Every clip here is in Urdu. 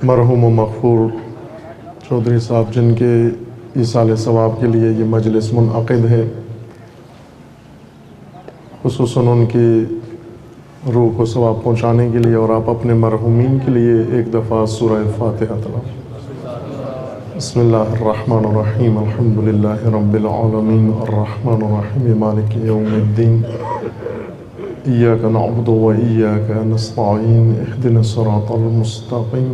مرحوم و مغفور چودھری صاحب جن کے ایصال ثواب کے لیے یہ مجلس منعقد ہے، خصوصاً ان کی روح کو ثواب پہنچانے کے لیے، اور آپ اپنے مرحومین کے لیے ایک دفعہ سورہ فاتحہ تلاوت۔ بسم اللہ الرحمن الرحیم، الحمد للہ رب العالمین، الرحمن الرحیم، مالک یوم الدین، ایاک نعبد و ایاک نستعین، اہدنا الصراط المستقیم،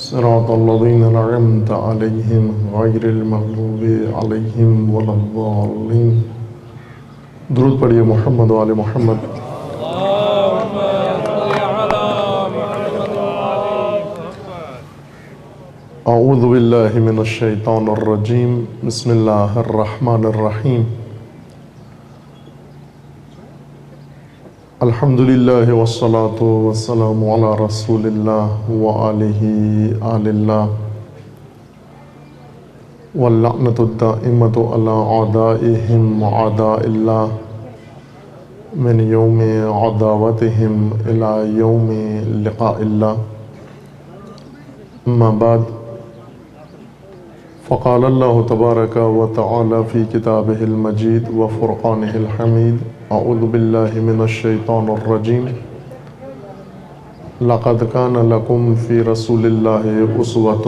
صراط الذین انعمت علیہم غیر المغضوب علیہم ولا الضالین۔ درود پڑھیے محمد و آل محمد۔ اعوذ باللہ من الشیطان الرجیم، بسم اللہ الرحمن الرحیم۔ الحمدللہ والصلاة والسلام علی رسول اللہ وآلہ آل اللہ، واللعنۃ الدائمۃ علی اعدائہم اعداء اللہ، من یوم عداوتہم الی یوم لقاء اللہ، اما بعد، فقال اللہ تبارک و تعالی فی کتابہ المجید و فرقانہ الحمید، اعوذ باللہ من الشیطان الرجیم، لقد کان لکم فی رسول اللہ اسوۃ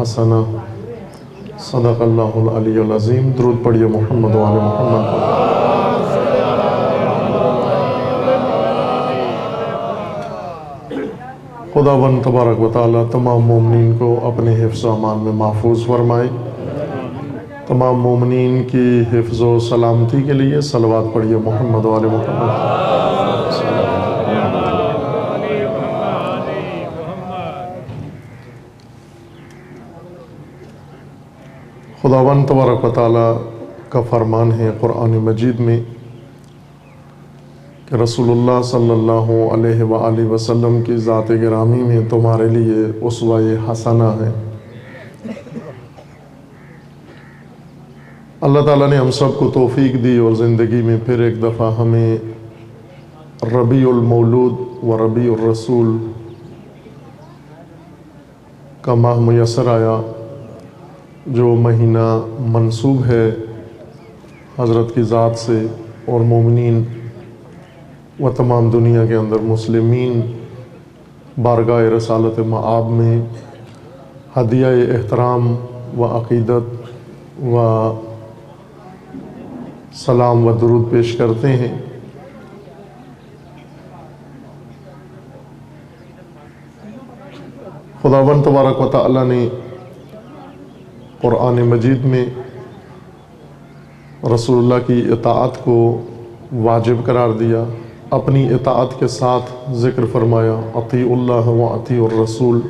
حسنہ، صدق اللہ العلی العظیم۔ درود پڑھیے محمد و آل محمد۔ خداوند تبارک و تعالیٰ تمام مومنین کو اپنے حفظ و امان میں محفوظ فرمائے۔ تمام مومنین کی حفظ و سلامتی کے لیے صلوات پڑھیے محمد و آل محمد۔ خداوند تبارک و تعالیٰ کا فرمان ہے قرآن مجید میں کہ رسول اللہ صلی اللہ علیہ وآلہ وسلم کی ذات گرامی میں تمہارے لیے اسوہ حسنہ ہے۔ اللہ تعالیٰ نے ہم سب کو توفیق دی اور زندگی میں پھر ایک دفعہ ہمیں ربیع المولود و ربیع الرسول کا ماہ میسر آیا، جو مہینہ منسوب ہے حضرت کی ذات سے، اور مومنین و تمام دنیا کے اندر مسلمین بارگاہ رسالت مآب میں ہدیہ احترام و عقیدت و سلام و درود پیش کرتے ہیں۔ خداوند تبارک و تعالیٰ نے قرآن مجید میں رسول اللہ کی اطاعت کو واجب قرار دیا، اپنی اطاعت کے ساتھ ذکر فرمایا، اطیعوا اللہ و اطیعوا الرسول،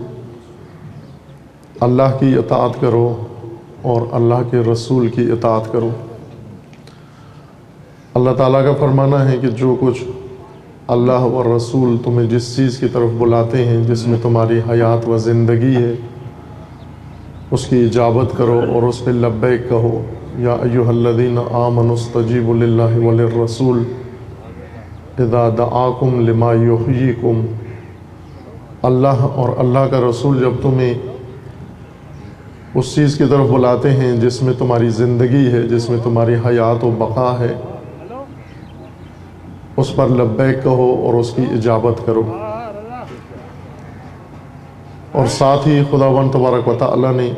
اللہ کی اطاعت کرو اور اللہ کے رسول کی اطاعت کرو۔ اللہ تعالیٰ کا فرمانا ہے کہ جو کچھ اللہ اور رسول تمہیں جس چیز کی طرف بلاتے ہیں، جس میں تمہاری حیات و زندگی ہے، اس کی اجابت کرو اور اس پہ لبیک کہو۔ یا ایہا الذین آمنوا استجیبوا للہ وللرسول اذا دعاکم لما یحییکم۔ اللہ اور اللہ کا رسول جب تمہیں اس چیز کی طرف بلاتے ہیں جس میں تمہاری زندگی ہے، جس میں تمہاری حیات و بقا ہے، اس پر لبیک کہو اور اس کی اجابت کرو۔ اور ساتھ ہی خداوند تبارک و تعالیٰ نے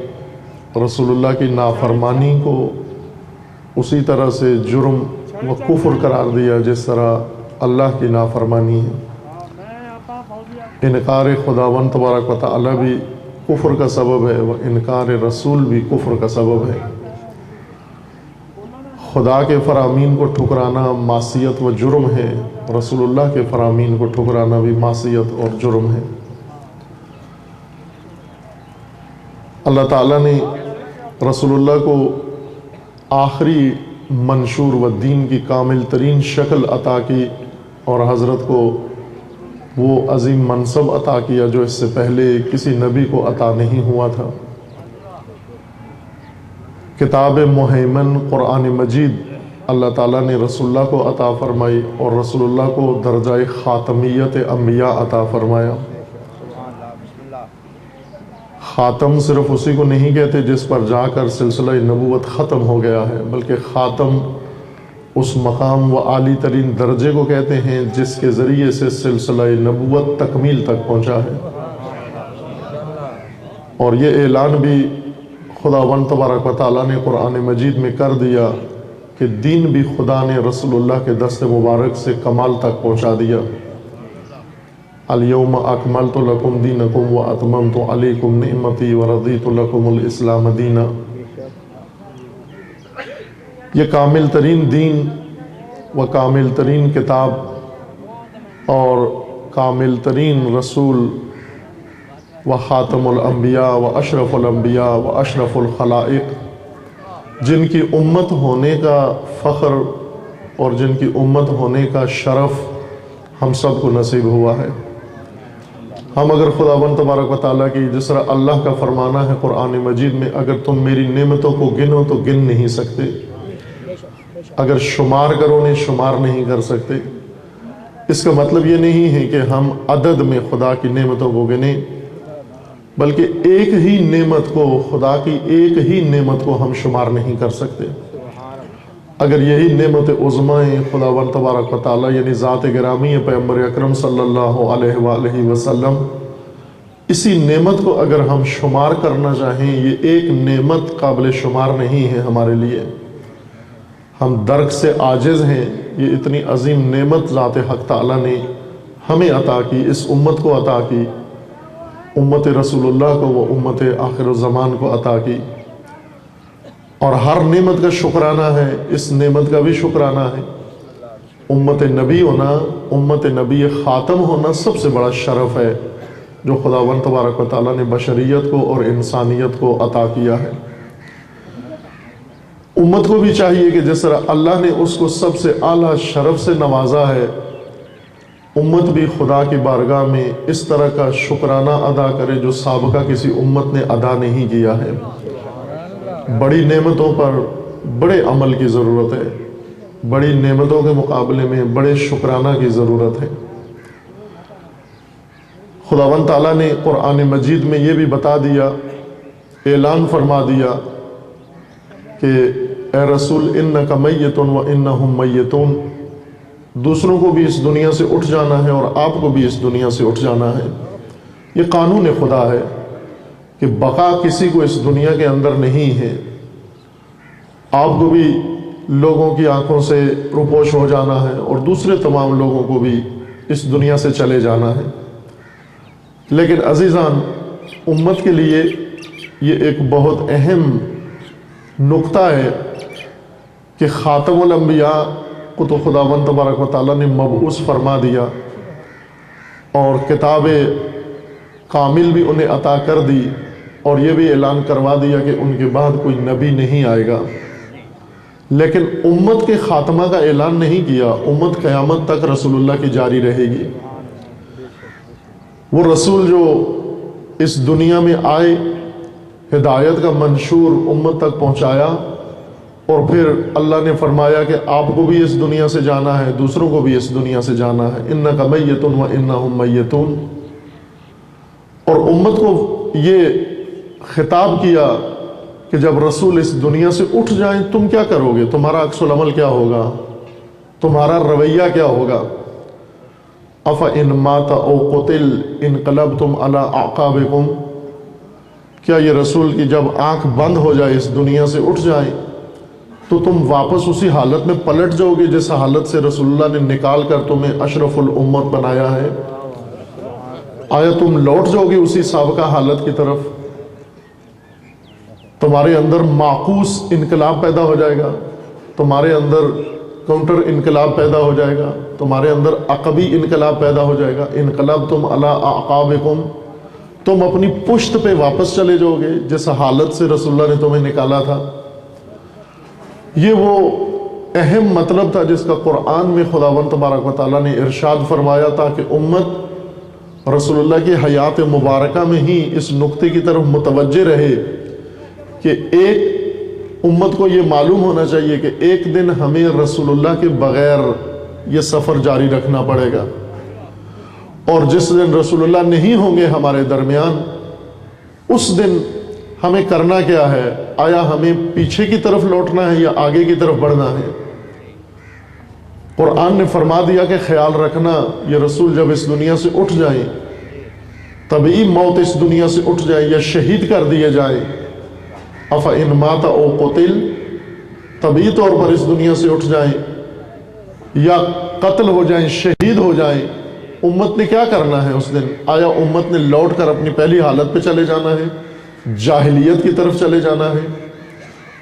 رسول اللہ کی نافرمانی کو اسی طرح سے جرم و کفر قرار دیا جس طرح اللہ کی نافرمانی ہے۔ انکار خداوند تبارک و تعالیٰ بھی کفر کا سبب ہے، و انکار رسول بھی کفر کا سبب ہے۔ خدا کے فرامین کو ٹھکرانا معصیت و جرم ہے، رسول اللہ کے فرامین کو ٹھکرانا بھی معصیت اور جرم ہے۔ اللہ تعالیٰ نے رسول اللہ کو آخری منشور و دین کی کامل ترین شکل عطا کی، اور حضرت کو وہ عظیم منصب عطا کیا جو اس سے پہلے کسی نبی کو عطا نہیں ہوا تھا۔ کتاب مہیمن قرآن مجید اللہ تعالیٰ نے رسول اللہ کو عطا فرمائی، اور رسول اللہ کو درجہ خاتمیت انبیاء عطا فرمایا۔ خاتم صرف اسی کو نہیں کہتے جس پر جا کر سلسلہ نبوت ختم ہو گیا ہے، بلکہ خاتم اس مقام و عالی ترین درجے کو کہتے ہیں جس کے ذریعے سے سلسلہ نبوت تکمیل تک پہنچا ہے۔ اور یہ اعلان بھی خداوند تبارک و تعالیٰ نے قرآن مجید میں کر دیا کہ دین بھی خدا نے رسول اللہ کے دست مبارک سے کمال تک پہنچا دیا۔ الیوم اکملت لکم دینکم و اتممت علیکم نعمتی و رضیت لکم الاسلام دینا۔ یہ کامل ترین دین و کامل ترین کتاب اور کامل ترین رسول و خاتم الانبیاء و اشرف الانبیاء و اشرف الخلائق، جن کی امت ہونے کا فخر اور جن کی امت ہونے کا شرف ہم سب کو نصیب ہوا ہے۔ ہم اگر خداوند تبارک و تعالیٰ کی، جس طرح اللہ کا فرمانا ہے قرآن مجید میں، اگر تم میری نعمتوں کو گنو تو گن نہیں سکتے، اگر شمار کرو نہیں شمار نہیں کر سکتے۔ اس کا مطلب یہ نہیں ہے کہ ہم عدد میں خدا کی نعمتوں کو گنیں، بلکہ ایک ہی نعمت کو، خدا کی ایک ہی نعمت کو ہم شمار نہیں کر سکتے۔ اگر یہی نعمت عظمیٰ خداوند تبارک و تعالیٰ یعنی ذات گرامی پیغمبر اکرم صلی اللہ علیہ وآلہ وسلم، اسی نعمت کو اگر ہم شمار کرنا چاہیں، یہ ایک نعمت قابل شمار نہیں ہے ہمارے لیے۔ ہم درک سے عاجز ہیں۔ یہ اتنی عظیم نعمت ذات حق تعالیٰ نے ہمیں عطا کی، اس امت کو عطا کی، امت رسول اللہ کو و امت آخر الزمان کو عطا کی، اور ہر نعمت کا شکرانہ ہے، اس نعمت کا بھی شکرانہ ہے۔ امت نبی ہونا، امت نبی خاتم ہونا سب سے بڑا شرف ہے جو خداوند تبارک و تعالیٰ نے بشریت کو اور انسانیت کو عطا کیا ہے۔ امت کو بھی چاہیے کہ جس طرح اللہ نے اس کو سب سے اعلیٰ شرف سے نوازا ہے، امت بھی خدا کی بارگاہ میں اس طرح کا شکرانہ ادا کرے جو سابقہ کسی امت نے ادا نہیں کیا ہے۔ بڑی نعمتوں پر بڑے عمل کی ضرورت ہے، بڑی نعمتوں کے مقابلے میں بڑے شکرانہ کی ضرورت ہے۔ خداوند تعالیٰ نے قرآن مجید میں یہ بھی بتا دیا، اعلان فرما دیا کہ اے رسول انک میت و انہم میتون، دوسروں کو بھی اس دنیا سے اٹھ جانا ہے اور آپ کو بھی اس دنیا سے اٹھ جانا ہے۔ یہ قانون خدا ہے کہ بقا کسی کو اس دنیا کے اندر نہیں ہے۔ آپ کو بھی لوگوں کی آنکھوں سے روپوش ہو جانا ہے اور دوسرے تمام لوگوں کو بھی اس دنیا سے چلے جانا ہے۔ لیکن عزیزان، امت کے لیے یہ ایک بہت اہم نقطہ ہے کہ خاتم الانبیاء کو تو خداوند تبارک و تعالیٰ نے مبعوث فرما دیا اور کتاب کامل بھی انہیں عطا کر دی، اور یہ بھی اعلان کروا دیا کہ ان کے بعد کوئی نبی نہیں آئے گا۔ لیکن امت کے خاتمہ کا اعلان نہیں کیا۔ امت قیامت تک رسول اللہ کی جاری رہے گی۔ وہ رسول جو اس دنیا میں آئے، ہدایت کا منشور امت تک پہنچایا، اور پھر اللہ نے فرمایا کہ آپ کو بھی اس دنیا سے جانا ہے، دوسروں کو بھی اس دنیا سے جانا ہے۔ انک میت و انہم میتون، اور امت کو یہ خطاب کیا کہ جب رسول اس دنیا سے اٹھ جائیں تم کیا کرو گے، تمہارا عکس العمل کیا ہوگا، تمہارا رویہ کیا ہوگا۔ افإن مات او قتل انقلبتم علی اعقابکم، کیا یہ رسول کی جب آنکھ بند ہو جائے، اس دنیا سے اٹھ جائیں، تو تم واپس اسی حالت میں پلٹ جاؤ گے جس حالت سے رسول اللہ نے نکال کر تمہیں اشرف الامت بنایا ہے؟ آیا تم لوٹ جاؤ گے اسی سابقہ حالت کی طرف؟ تمہارے اندر معکوس انقلاب پیدا ہو جائے گا، تمہارے اندر کاؤنٹر انقلاب پیدا ہو جائے گا، تمہارے اندر عقبی انقلاب پیدا ہو جائے گا۔ انقلبتم علی اعقابکم، تم اپنی پشت پہ واپس چلے جاؤ گے جس حالت سے رسول اللہ نے تمہیں نکالا تھا۔ یہ وہ اہم مطلب تھا جس کا قرآن میں خداوند تبارک و تعالیٰ نے ارشاد فرمایا تھا کہ امت رسول اللہ کی حیات مبارکہ میں ہی اس نقطے کی طرف متوجہ رہے کہ ایک امت کو یہ معلوم ہونا چاہیے کہ ایک دن ہمیں رسول اللہ کے بغیر یہ سفر جاری رکھنا پڑے گا، اور جس دن رسول اللہ نہیں ہوں گے ہمارے درمیان، اس دن ہمیں کرنا کیا ہے؟ آیا ہمیں پیچھے کی طرف لوٹنا ہے یا آگے کی طرف بڑھنا ہے؟ قرآن نے فرما دیا کہ خیال رکھنا یہ رسول جب اس دنیا سے اٹھ جائیں، طبعی موت اس دنیا سے اٹھ جائے یا شہید کر دیے جائے، افإن مات او قتل، طبعی طور پر اس دنیا سے اٹھ جائیں یا قتل ہو جائیں، شہید ہو جائیں، امت نے کیا کرنا ہے اس دن؟ آیا امت نے لوٹ کر اپنی پہلی حالت پہ چلے جانا ہے، جاہلیت کی طرف چلے جانا ہے؟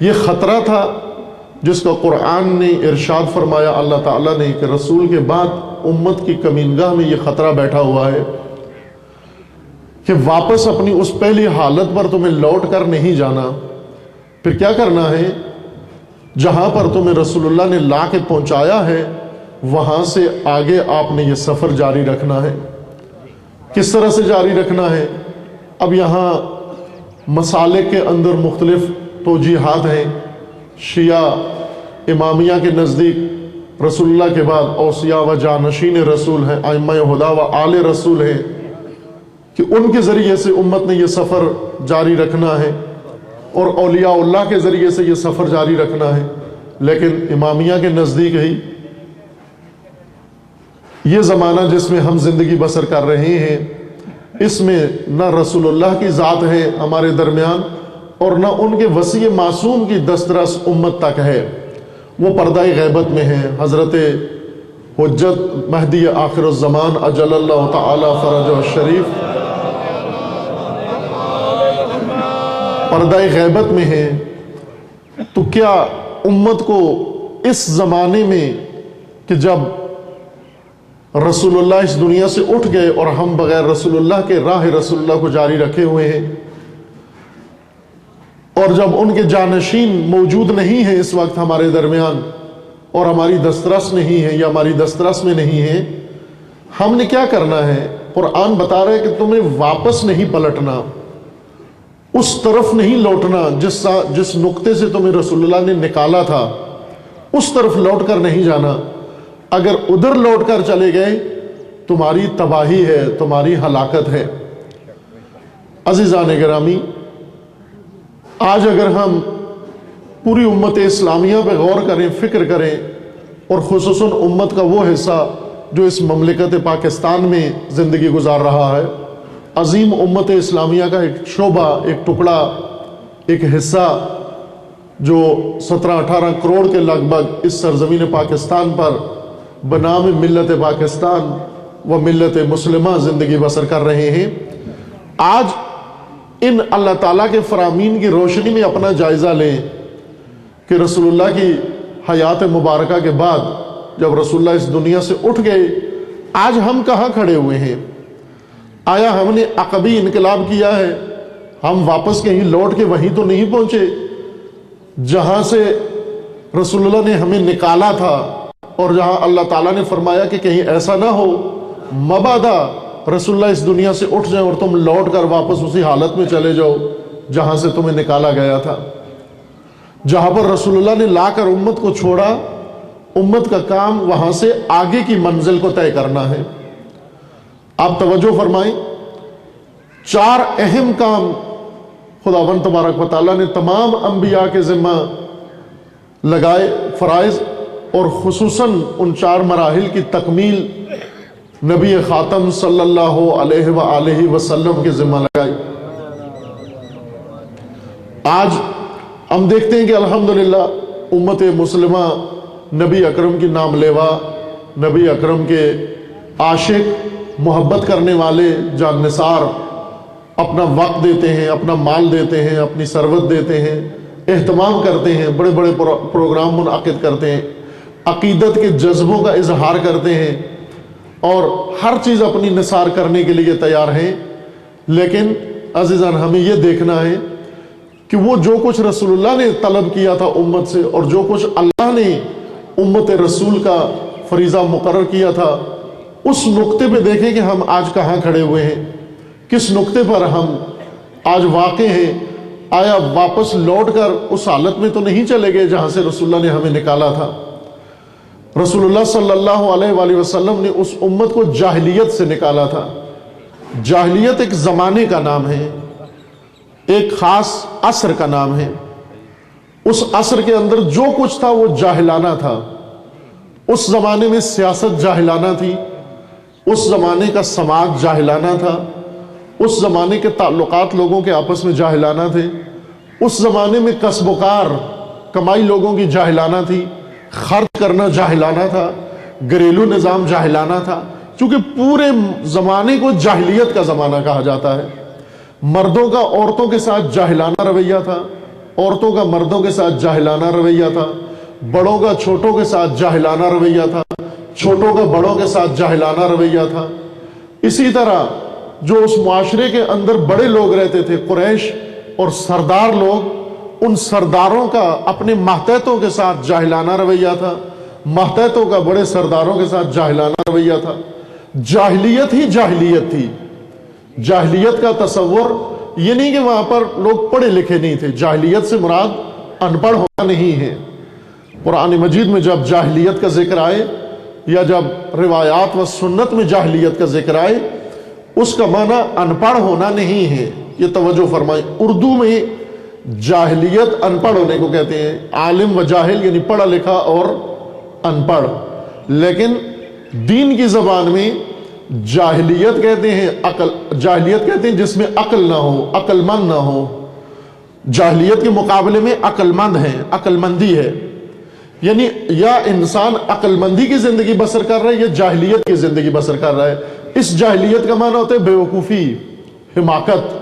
یہ خطرہ تھا جس کا قرآن نے ارشاد فرمایا، اللہ تعالیٰ نے، کہ رسول کے بعد امت کی کمینگاہ میں یہ خطرہ بیٹھا ہوا ہے کہ واپس اپنی اس پہلی حالت پر تمہیں لوٹ کر نہیں جانا۔ پھر کیا کرنا ہے؟ جہاں پر تمہیں رسول اللہ نے لا کے پہنچایا ہے وہاں سے آگے آپ نے یہ سفر جاری رکھنا ہے۔ کس طرح سے جاری رکھنا ہے؟ اب یہاں مسالک کے اندر مختلف توجیحات ہیں۔ شیعہ امامیہ کے نزدیک رسول اللہ کے بعد اوصیاء و جانشین رسول ہیں، ائمہ ہدی و آل رسول ہیں، کہ ان کے ذریعے سے امت نے یہ سفر جاری رکھنا ہے اور اولیاء اللہ کے ذریعے سے یہ سفر جاری رکھنا ہے۔ لیکن امامیہ کے نزدیک ہی یہ زمانہ جس میں ہم زندگی بسر کر رہے ہیں، اس میں نہ رسول اللہ کی ذات ہے ہمارے درمیان اور نہ ان کے وصی معصوم کی دسترس امت تک ہے، وہ پردہ غیبت میں ہیں۔ حضرت حجت مہدی آخر الزمان اجل اللہ تعالی فرجہ الشریف پردہ غیبت میں ہیں۔ تو کیا امت کو اس زمانے میں کہ جب رسول اللہ اس دنیا سے اٹھ گئے اور ہم بغیر رسول اللہ کے راہ رسول اللہ کو جاری رکھے ہوئے ہیں، اور جب ان کے جانشین موجود نہیں ہیں اس وقت ہمارے درمیان اور ہماری دسترس نہیں ہے یا ہماری دسترس میں نہیں ہے، ہم نے کیا کرنا ہے؟ قرآن بتا رہے کہ تمہیں واپس نہیں پلٹنا، اس طرف نہیں لوٹنا جس نقطے سے تمہیں رسول اللہ نے نکالا تھا، اس طرف لوٹ کر نہیں جانا۔ اگر ادھر لوٹ کر چلے گئے تمہاری تباہی ہے، تمہاری ہلاکت ہے۔ عزیزان گرامی، آج اگر ہم پوری امت اسلامیہ پہ غور کریں، فکر کریں، اور خصوصاً امت کا وہ حصہ جو اس مملکت پاکستان میں زندگی گزار رہا ہے، عظیم امت اسلامیہ کا ایک شعبہ، ایک ٹکڑا، ایک حصہ جو 17-18 کروڑ کے لگ بھگ اس سرزمین پاکستان پر بنام ملت پاکستان و ملت مسلمہ زندگی بسر کر رہے ہیں، آج ان اللہ تعالیٰ کے فرامین کی روشنی میں اپنا جائزہ لیں کہ رسول اللہ کی حیات مبارکہ کے بعد جب رسول اللہ اس دنیا سے اٹھ گئے، آج ہم کہاں کھڑے ہوئے ہیں؟ آیا ہم نے عقبی انقلاب کیا ہے؟ ہم واپس کہیں لوٹ کے وہیں تو نہیں پہنچے جہاں سے رسول اللہ نے ہمیں نکالا تھا، اور جہاں اللہ تعالیٰ نے فرمایا کہ کہیں ایسا نہ ہو مبادا رسول اللہ اس دنیا سے اٹھ جائیں اور تم لوٹ کر واپس اسی حالت میں چلے جاؤ جہاں سے تمہیں نکالا گیا تھا۔ جہاں پر رسول اللہ نے لا کر امت کو چھوڑا، امت کا کام وہاں سے آگے کی منزل کو طے کرنا ہے۔ آپ توجہ فرمائیں، 4 اہم کام خداوند تبارک و تعالیٰ نے تمام انبیاء کے ذمہ لگائے، فرائض، اور خصوصاً ان 4 مراحل کی تکمیل نبی خاتم صلی اللہ علیہ وآلہ وسلم کے ذمہ لگائی۔ آج ہم دیکھتے ہیں کہ الحمدللہ امت مسلمہ نبی اکرم کی نام لیوا، نبی اکرم کے عاشق، محبت کرنے والے، جان نثار، اپنا وقت دیتے ہیں، اپنا مال دیتے ہیں، اپنی ثروت دیتے ہیں، اہتمام کرتے ہیں، بڑے بڑے پروگرام منعقد کرتے ہیں، عقیدت کے جذبوں کا اظہار کرتے ہیں اور ہر چیز اپنی نثار کرنے کے لیے تیار ہیں۔ لیکن عزیزان، ہمیں یہ دیکھنا ہے کہ وہ جو کچھ رسول اللہ نے طلب کیا تھا امت سے اور جو کچھ اللہ نے امت رسول کا فریضہ مقرر کیا تھا، اس نقطے پہ دیکھیں کہ ہم آج کہاں کھڑے ہوئے ہیں، کس نقطے پر ہم آج واقع ہیں۔ آیا واپس لوٹ کر اس حالت میں تو نہیں چلے گئے جہاں سے رسول اللہ نے ہمیں نکالا تھا؟ رسول اللہ صلی اللہ علیہ وآلہ وسلم نے اس امت کو جاہلیت سے نکالا تھا۔ جاہلیت ایک زمانے کا نام ہے، ایک خاص عصر کا نام ہے. اس عصر کے اندر جو کچھ تھا وہ جاہلانہ تھا. اس زمانے میں سیاست جاہلانہ تھی، اس زمانے کا سماج جاہلانہ تھا، اس زمانے کے تعلقات لوگوں کے آپس میں جاہلانہ تھے، اس زمانے میں کسب و کار کمائی لوگوں کی جاہلانہ تھی، خرچ کرنا جاہلانہ تھا، گھریلو نظام جاہلانہ تھا. چونکہ پورے زمانے کو جاہلیت کا زمانہ کہا جاتا ہے. مردوں کا عورتوں کے ساتھ جاہلانہ رویہ تھا، عورتوں کا مردوں کے ساتھ جاہلانہ رویہ تھا، بڑوں کا چھوٹوں کے ساتھ جاہلانہ رویہ تھا، چھوٹوں کا بڑوں کے ساتھ جاہلانہ رویہ تھا. اسی طرح جو اس معاشرے کے اندر بڑے لوگ رہتے تھے، قریش اور سردار لوگ، ان سرداروں کا اپنے ماتحتوں کے ساتھ جاہلانہ رویہ تھا، ماتحتوں کا بڑے سرداروں کے ساتھ جاہلانہ رویہ تھا. جاہلیت ہی جاہلیت تھی. جاہلیت کا تصور یہ نہیں کہ وہاں پر لوگ پڑھے لکھے نہیں تھے. جاہلیت سے مراد ان پڑھ ہونا نہیں ہے. قرآن مجید میں جب جاہلیت کا ذکر آئے یا جب روایات و سنت میں جاہلیت کا ذکر آئے، اس کا معنی ان پڑھ ہونا نہیں ہے. یہ توجہ فرمائیں. اردو میں جاہلیت ان پڑھ ہونے کو کہتے ہیں، عالم و جاہل یعنی پڑھا لکھا اور ان پڑھ. لیکن دین کی زبان میں جاہلیت کہتے ہیں جاہلیت کہتے ہیں جس میں عقل نہ ہو، عقل مند نہ ہو. جاہلیت کے مقابلے میں عقل مند ہے، عقل مندی ہے. یعنی یا انسان عقل مندی کی زندگی بسر کر رہا ہے یا جاہلیت کی زندگی بسر کر رہا ہے. اس جاہلیت کا معنی ہوتا ہے بے وقوفی، حماقت.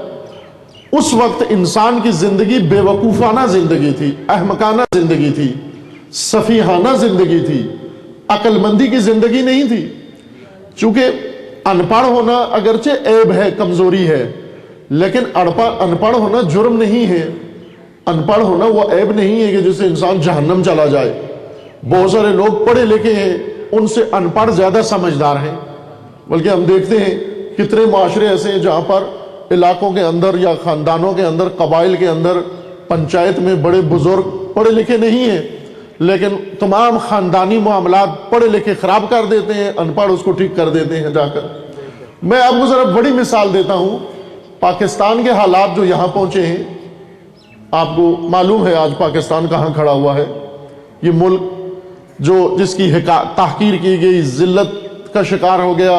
اس وقت انسان کی زندگی بے وقوفانہ زندگی تھی، احمقانہ زندگی تھی، سفیہانہ زندگی تھی، عقل مندی کی زندگی نہیں تھی. چونکہ ان پڑھ ہونا اگرچہ عیب ہے، کمزوری ہے، لیکن ان پڑھ ہونا جرم نہیں ہے. ان پڑھ ہونا وہ عیب نہیں ہے کہ جس سے انسان جہنم چلا جائے. بہت سارے لوگ پڑھے لکھے ہیں، ان سے ان پڑھ زیادہ سمجھدار ہیں. بلکہ ہم دیکھتے ہیں کتنے معاشرے ایسے ہیں جہاں پر علاقوں کے اندر یا خاندانوں کے اندر، قبائل کے اندر، پنچایت میں بڑے بزرگ پڑھے لکھے نہیں ہیں، لیکن تمام خاندانی معاملات پڑھے لکھے خراب کر دیتے ہیں، ان پڑھ اس کو ٹھیک کر دیتے ہیں جا کر. میں آپ کو ذرا بڑی مثال دیتا ہوں. پاکستان کے حالات جو یہاں پہنچے ہیں، آپ کو معلوم ہے آج پاکستان کہاں کھڑا ہوا ہے. یہ ملک جو جس کی تحقیر کی گئی، ذلت کا شکار ہو گیا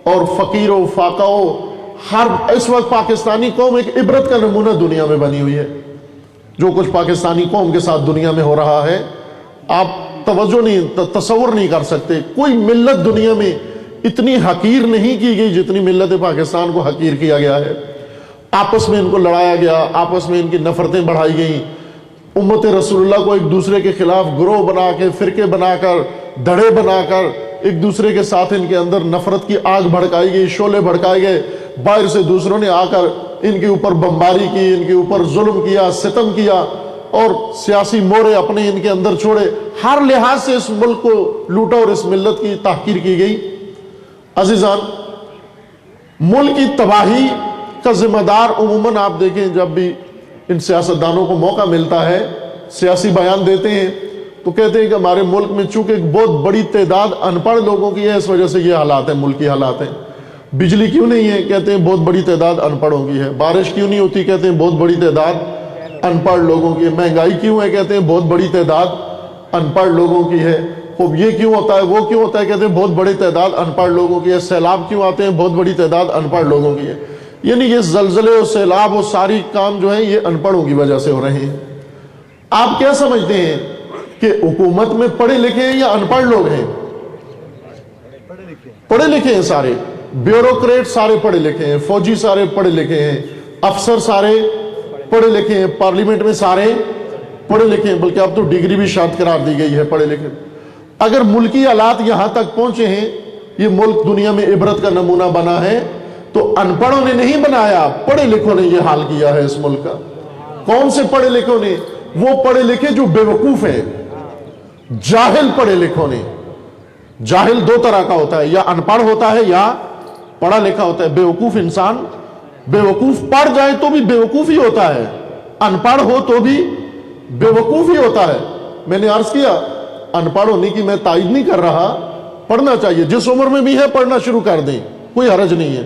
اور فقیر و فاقہ و ہر اس وقت پاکستانی قوم ایک عبرت کا نمونہ دنیا میں بنی ہوئی ہے. جو کچھ پاکستانی قوم کے ساتھ دنیا میں ہو رہا ہے، آپ توجہ نہیں، تصور نہیں کر سکتے. کوئی ملت دنیا میں اتنی حقیر نہیں کی گئی جتنی ملت پاکستان کو حقیر کیا گیا ہے. آپس میں ان کو لڑایا گیا، آپس میں ان کی نفرتیں بڑھائی گئیں. امت رسول اللہ کو ایک دوسرے کے خلاف گروہ بنا کے، فرقے بنا کر، دھڑے بنا کر ایک دوسرے کے ساتھ ان کے اندر نفرت کی آگ بھڑکائی گئی، شعلے بھڑکائے گئے. باہر سے دوسروں نے آ کر ان کے اوپر بمباری کی، ان کے اوپر ظلم کیا، ستم کیا اور سیاسی مورے اپنے ان کے اندر چھوڑے. ہر لحاظ سے اس ملک کو لوٹا اور اس ملت کی تحقیر کی گئی. عزیزان، ملک کی تباہی کا ذمہ دار عموماً آپ دیکھیں جب بھی ان سیاستدانوں کو موقع ملتا ہے، سیاسی بیان دیتے ہیں تو کہتے ہیں کہ ہمارے ملک میں چونکہ ایک بہت بڑی تعداد ان پڑھ لوگوں کی ہے، اس وجہ سے یہ حالات ہیں، ملکی حالات ہیں. بجلی کیوں نہیں ہے؟ کہتے ہیں بہت بڑی تعداد ان پڑھوں کی ہے. بارش کیوں نہیں ہوتی؟ کہتے ہیں بہت بڑی تعداد ان پڑھ لوگوں کی ہے. مہنگائی کیوں ہے؟ کہتے ہیں بہت بڑی تعداد ان پڑھ لوگوں کی ہے. خوب یہ کیوں ہوتا ہے، وہ کیوں ہوتا ہے؟ کہتے ہیں بہت بڑی تعداد ان پڑھ لوگوں کی ہے. سیلاب کیوں آتے ہیں؟ بہت بڑی تعداد ان پڑھ لوگوں کی ہے. یعنی یہ زلزلے اور سیلاب اور ساری کام جو ہیں یہ ان پڑھوں کی وجہ سے ہو رہے ہیں. آپ کیا سمجھتے ہیں کہ حکومت میں پڑھے لکھے ہیں یا ان پڑھ لوگ ہیں؟ پڑھے لکھے ہیں سارے. بیوروکریٹ سارے پڑھے لکھے ہیں، فوجی سارے پڑھے لکھے ہیں، افسر سارے پڑھے لکھے ہیں، پارلیمنٹ میں سارے پڑھے لکھے ہیں، بلکہ اب تو ڈگری بھی شرط قرار دی گئی ہے پڑھے لکھے. اگر ملکی حالات یہاں تک پہنچے ہیں، یہ ملک دنیا میں عبرت کا نمونہ بنا ہے، تو ان پڑھوں نے نہیں بنایا، پڑھے لکھوں نے یہ حال کیا ہے اس ملک کا. کون سے پڑھے لکھوں نے؟ وہ پڑھے لکھے جو بے وقوف ہیں، جاہل پڑھے لکھوں نے. جاہل دو طرح کا ہوتا ہے، یا ان پڑھ ہوتا ہے یا پڑھا لکھا ہوتا ہے. بے وقوف انسان بے وقوف پڑھ جائے تو بھی بے وقوف ہی ہوتا ہے، ان پڑھ ہو تو بھی بے وقوف ہی ہوتا ہے. میں نے عرض کیا ان پڑھ ہونے کی میں تائید نہیں کر رہا، پڑھنا چاہیے. جس عمر میں بھی ہے پڑھنا شروع کر دیں، کوئی حرج نہیں ہے.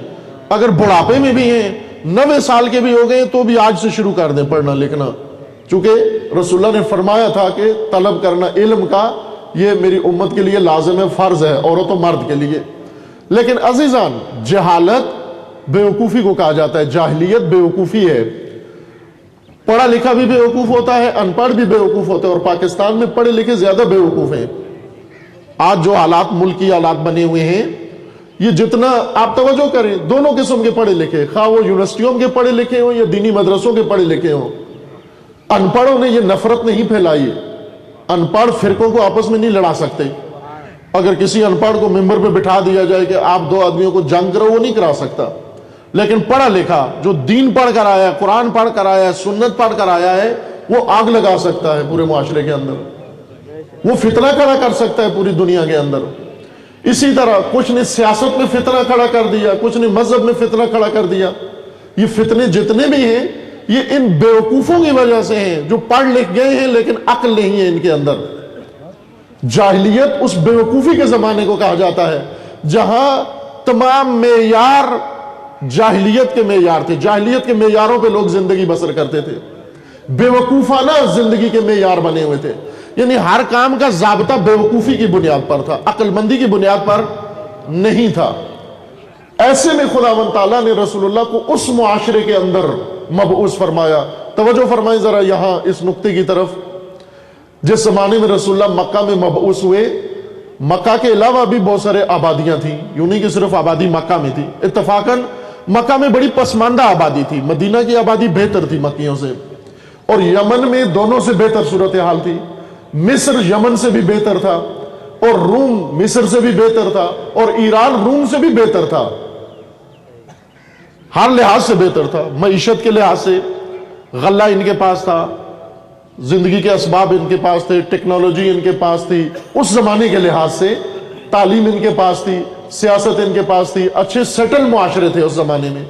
اگر بڑھاپے میں بھی ہیں 90 سال کے بھی ہو گئے تو بھی آج سے شروع کر دیں پڑھنا لکھنا، چونکہ رسول اللہ نے فرمایا تھا کہ طلب کرنا علم کا یہ میری امت کے لیے لازم ہے، فرض ہے، عورت و مرد کے لیے۔ لیکن عزیزان، جہالت بیوقوفی کو کہا جاتا ہے، جاہلیت بیوقوفی ہے۔ پڑھا لکھا بھی بیوقوف ہوتا ہے، ان پڑھ بھی بیوقوف ہوتا ہے، اور پاکستان میں پڑھے لکھے زیادہ بیوقوف ہیں۔ آج جو حالات ملکی حالات بنے ہوئے ہیں، یہ جتنا آپ توجہ کریں، دونوں قسم کے پڑھے لکھے، خواہ وہ یونیورسٹیوں کے پڑھے لکھے ہوں یا دینی مدرسوں کے پڑھے لکھے ہوں، ان پڑھوں نے یہ نفرت نہیں پھیلائی۔ ان پڑھ فرقوں کو آپس میں نہیں لڑا سکتے۔ اگر کسی ان پڑھ کو ممبر پہ بٹھا دیا جائے کہ آپ دو آدمیوں کو جنگ کرو، وہ نہیں کرا سکتا۔ لیکن پڑھا لکھا جو دین پڑھ کر آیا ہے، قرآن پڑھ کر آیا ہے، سنت پڑھ کر آیا ہے، وہ آگ لگا سکتا ہے پورے معاشرے کے اندر، وہ فتنہ کھڑا کر سکتا ہے پوری دنیا کے اندر۔ اسی طرح کچھ نے سیاست میں فتنہ کھڑا کر دیا، کچھ نے مذہب میں فتنہ کھڑا کر دیا۔ یہ فتنے جتنے بھی ہیں، یہ ان بیوقوفوں کی وجہ سے ہیں جو پڑھ لکھ گئے ہیں لیکن عقل نہیں ہے ان کے اندر۔ جاہلیت اس بیوقوفی کے زمانے کو کہا جاتا ہے جہاں تمام معیار جاہلیت کے معیار تھے، جاہلیت کے معیاروں پہ لوگ زندگی بسر کرتے تھے، بیوقوفانہ زندگی کے معیار بنے ہوئے تھے، یعنی ہر کام کا ضابطہ بیوقوفی کی بنیاد پر تھا، عقل مندی کی بنیاد پر نہیں تھا۔ ایسے میں خداوند تعالیٰ نے رسول اللہ کو اس معاشرے کے اندر مبعوث فرمایا۔ توجہ فرمائیں ذرا یہاں اس نقطے کی طرف۔ جس زمانے میں رسول اللہ مکہ میں مبعوث ہوئے، مکہ کے علاوہ بھی بہت سارے آبادیاں تھیں، یوں نہیں کہ صرف آبادی مکہ میں تھی۔ اتفاقاً مکہ میں بڑی پسماندہ آبادی تھی، مدینہ کی آبادی بہتر تھی مکیوں سے، اور یمن میں دونوں سے بہتر صورتحال تھی۔ مصر یمن سے بھی بہتر تھا، اور روم مصر سے بھی بہتر تھا، اور ایران روم سے بھی بہتر تھا، ہر لحاظ سے بہتر تھا۔ معیشت کے لحاظ سے غلہ ان کے پاس تھا، زندگی کے اسباب ان کے پاس تھے، ٹیکنالوجی ان کے پاس تھی، اس زمانے کے لحاظ سے تعلیم ان کے پاس تھی، سیاست ان کے پاس تھی، اچھے سیٹل معاشرے تھے اس زمانے میں۔